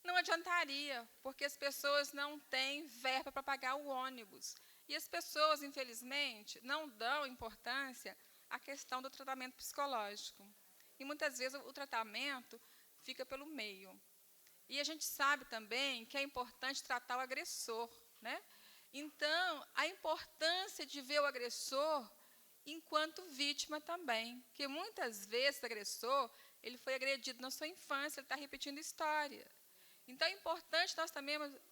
Não adiantaria, porque as pessoas não têm verba para pagar o ônibus. E as pessoas, infelizmente, não dão importância à questão do tratamento psicológico. E muitas vezes o tratamento fica pelo meio. E a gente sabe também que é importante tratar o agressor, né? Então, a importância de ver o agressor enquanto vítima também, porque muitas vezes o agressor ele foi agredido na sua infância, ele está repetindo história. Então, é importante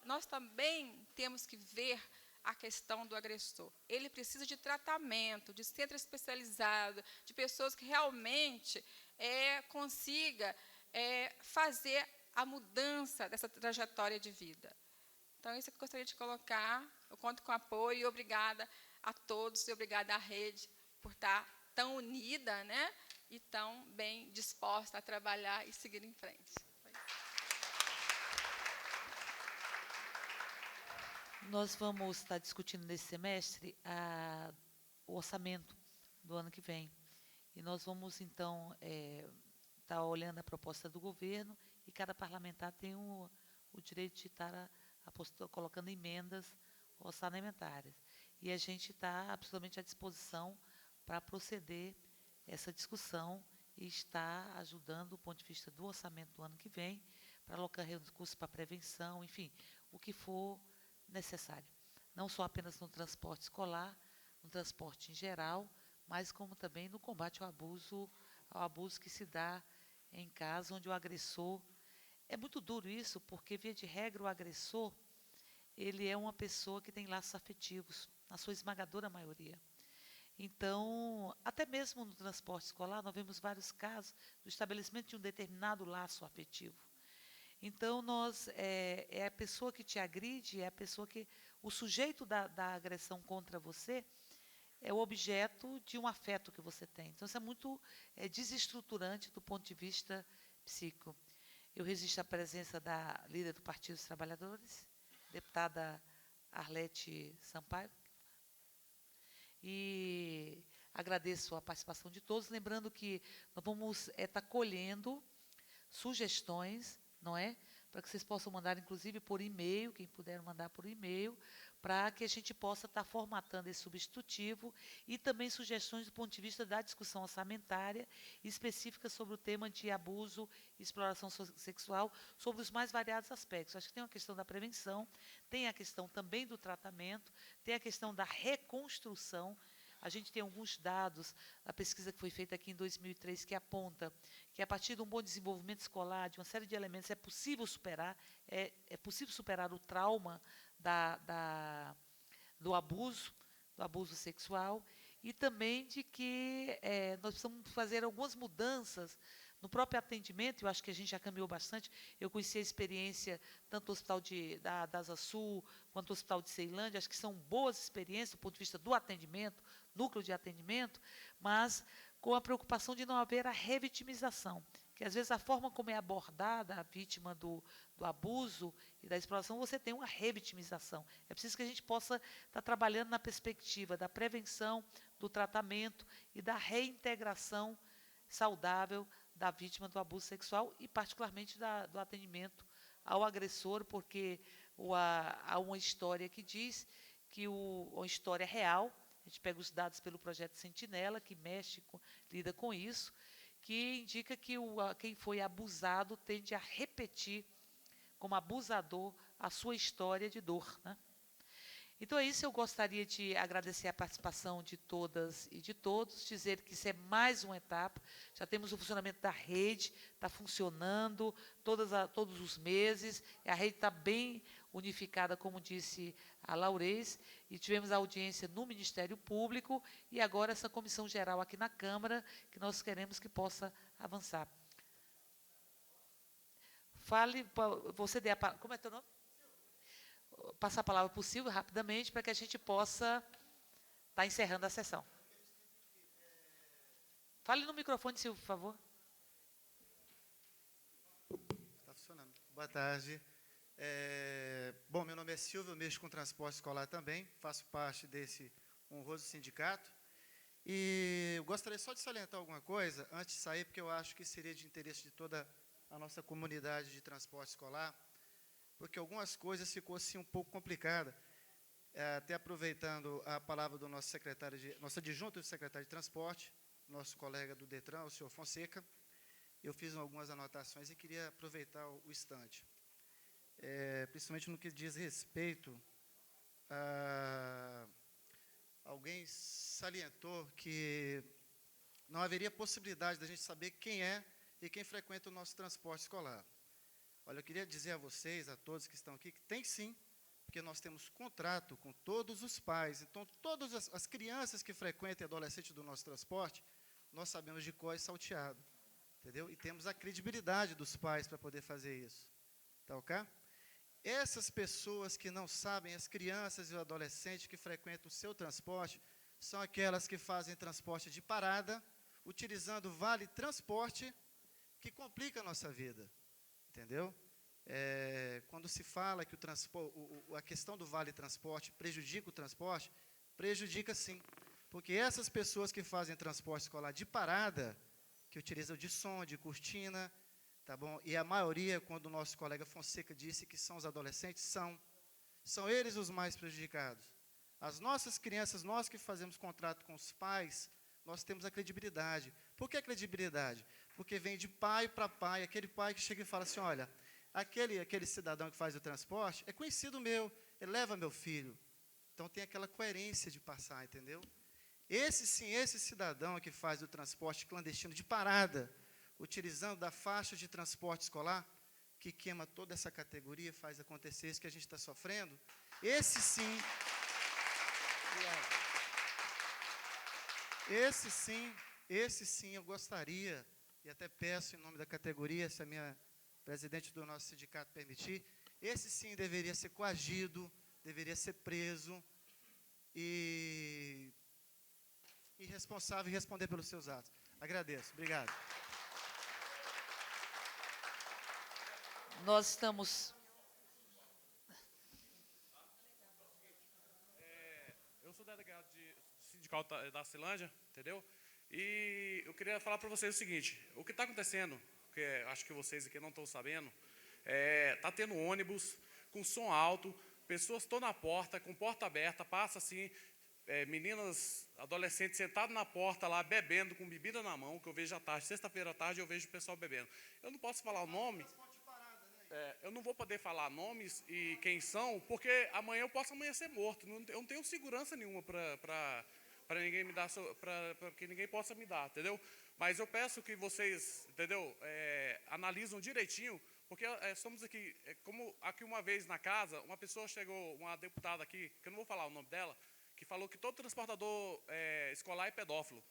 nós também temos que ver a questão do agressor. Ele precisa de tratamento, de centro especializado, de pessoas que realmente consiga fazer a mudança dessa trajetória de vida. Então, isso que eu gostaria de colocar. Eu conto com apoio e obrigada a todos e obrigada à rede por estar tão unida, né, e tão bem disposta a trabalhar e seguir em frente. Nós vamos estar discutindo nesse semestre o orçamento do ano que vem. E nós vamos, então, estar olhando a proposta do governo e cada parlamentar tem o direito de estar colocando emendas orçamentárias. E a gente está absolutamente à disposição para proceder essa discussão e estar ajudando, do ponto de vista do orçamento do ano que vem, para alocar recursos para prevenção, enfim, o que for necessário. Não só apenas no transporte escolar, no transporte em geral, mas como também no combate ao abuso que se dá em casa, onde o agressor... É muito duro isso, porque, via de regra, o agressor, ele é uma pessoa que tem laços afetivos, na sua esmagadora maioria. Então, até mesmo no transporte escolar, nós vemos vários casos do estabelecimento de um determinado laço afetivo. Então, é a pessoa que te agride, é a pessoa que... O sujeito da agressão contra você é o objeto de um afeto que você tem. Então, isso é muito desestruturante do ponto de vista psíquico. Eu registro a presença da líder do Partido dos Trabalhadores, deputada Arlete Sampaio, e agradeço a participação de todos, lembrando que nós vamos estar colhendo sugestões, não é? Para que vocês possam mandar, inclusive, por e-mail, quem puder mandar por e-mail, para que a gente possa estar formatando esse substitutivo e também sugestões do ponto de vista da discussão orçamentária específica sobre o tema de abuso e exploração sexual, sobre os mais variados aspectos. Acho que tem a questão da prevenção, tem a questão também do tratamento, tem a questão da reconstrução. A gente tem alguns dados, a pesquisa que foi feita aqui em 2003, que aponta que, a partir de um bom desenvolvimento escolar, de uma série de elementos, é possível superar o trauma do abuso sexual, e também de que nós precisamos fazer algumas mudanças no próprio atendimento. Eu acho que a gente já caminhou bastante. Eu conheci a experiência tanto do Hospital da Asa Sul quanto do Hospital de Ceilândia. Acho que são boas experiências do ponto de vista do atendimento, núcleo de atendimento, mas com a preocupação de não haver a revitimização, que às vezes a forma como é abordada a vítima do abuso e da exploração, você tem uma revitimização. É preciso que a gente possa estar trabalhando na perspectiva da prevenção, do tratamento e da reintegração saudável da vítima do abuso sexual e, particularmente, do atendimento ao agressor, porque há uma história que diz que uma história real, a gente pega os dados pelo projeto Sentinela, que lida com isso, que indica que quem foi abusado tende a repetir, como abusador, a sua história de dor, né? Então, é isso. Eu gostaria de agradecer a participação de todas e de todos, dizer que isso é mais uma etapa. Já temos o funcionamento da rede, está funcionando todos os meses, a rede está bem unificada, como disse a Laurez, e tivemos a audiência no Ministério Público, e agora essa comissão geral aqui na Câmara, que nós queremos que possa avançar. Fale, você dê a palavra. Como é teu nome? Passar a palavra para o Silvio rapidamente, para que a gente possa estar encerrando a sessão. Fale no microfone, Silvio, por favor. Está funcionando. Boa tarde. Bom, meu nome é Silvio, eu mexo com transporte escolar também, faço parte desse honroso sindicato. E eu gostaria só de salientar alguma coisa, antes de sair, porque eu acho que seria de interesse de toda a nossa comunidade de transporte escolar, porque algumas coisas ficou assim um pouco complicada. Até aproveitando a palavra do nosso adjunto secretário de transporte, nosso colega do Detran, o senhor Fonseca, eu fiz algumas anotações e queria aproveitar o instante. Principalmente no que diz respeito a... Alguém salientou que não haveria possibilidade da gente saber quem é e quem frequenta o nosso transporte escolar. Olha, eu queria dizer a vocês, a todos que estão aqui, que tem sim porque nós temos contrato com todos os pais. Então, todas as crianças que frequentam e adolescentes do nosso transporte, nós sabemos de cor e salteado. Entendeu? E temos a credibilidade dos pais para poder fazer isso. Tá ok? Essas pessoas que não sabem, as crianças e os adolescentes que frequentam o seu transporte, são aquelas que fazem transporte de parada, utilizando vale transporte, que complica a nossa vida. Entendeu? Quando se fala que a questão do vale transporte prejudica o transporte, prejudica sim. Porque essas pessoas que fazem transporte escolar de parada, que utilizam de som, de cortina, tá bom? E a maioria, quando o nosso colega Fonseca disse que são os adolescentes, são eles os mais prejudicados. As nossas crianças, nós que fazemos contrato com os pais, nós temos a credibilidade. Por que a credibilidade? Porque vem de pai para pai, aquele pai que chega e fala assim, olha, aquele cidadão que faz o transporte é conhecido meu, ele leva meu filho. Então tem aquela coerência de passar, entendeu? Esse sim, esse cidadão que faz o transporte clandestino de parada, utilizando da faixa de transporte escolar, que queima toda essa categoria, faz acontecer isso que a gente está sofrendo, esse sim, eu gostaria, e até peço em nome da categoria, se a minha presidente do nosso sindicato permitir, esse sim deveria ser coagido, deveria ser preso e responsável e responder pelos seus atos. Agradeço. Obrigado. Nós estamos... Eu sou delegado sindical da Ceilândia, entendeu? E eu queria falar para vocês o seguinte, o que está acontecendo, que acho que vocês aqui não estão sabendo, está tendo ônibus com som alto, pessoas estão na porta, com porta aberta, passa assim, meninas, adolescentes sentados na porta lá, bebendo, com bebida na mão, que eu vejo à tarde, sexta-feira à tarde, eu vejo o pessoal bebendo. Eu não posso falar o nome, eu não vou poder falar nomes e quem são, porque amanhã eu posso amanhecer morto. Eu não tenho segurança nenhuma para ninguém me dar, para que ninguém possa me dar, entendeu? Mas eu peço que vocês, entendeu, analisam direitinho, porque estamos aqui, como aqui uma vez na casa, uma pessoa chegou, uma deputada aqui, que eu não vou falar o nome dela, que falou que todo transportador escolar é pedófilo.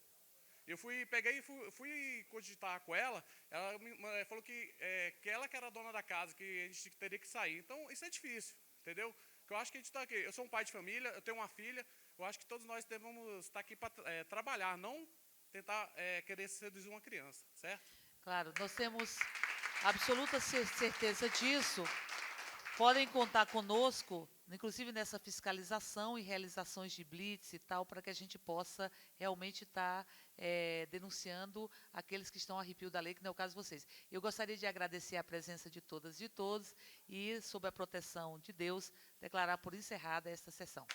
Eu peguei e fui cogitar com ela, ela me falou que ela que era a dona da casa, que a gente teria que sair. Então, isso é difícil, entendeu? Porque eu acho que a gente está aqui, eu sou um pai de família, eu tenho uma filha, eu acho que todos nós devemos estar aqui para trabalhar, não tentar querer seduzir uma criança, certo? Claro, nós temos absoluta certeza disso. Podem contar conosco, inclusive nessa fiscalização e realizações de blitz e tal, para que a gente possa realmente estar denunciando aqueles que estão a arrepio da lei, que não é o caso de vocês. Eu gostaria de agradecer a presença de todas e de todos e, sob a proteção de Deus, declarar por encerrada esta sessão.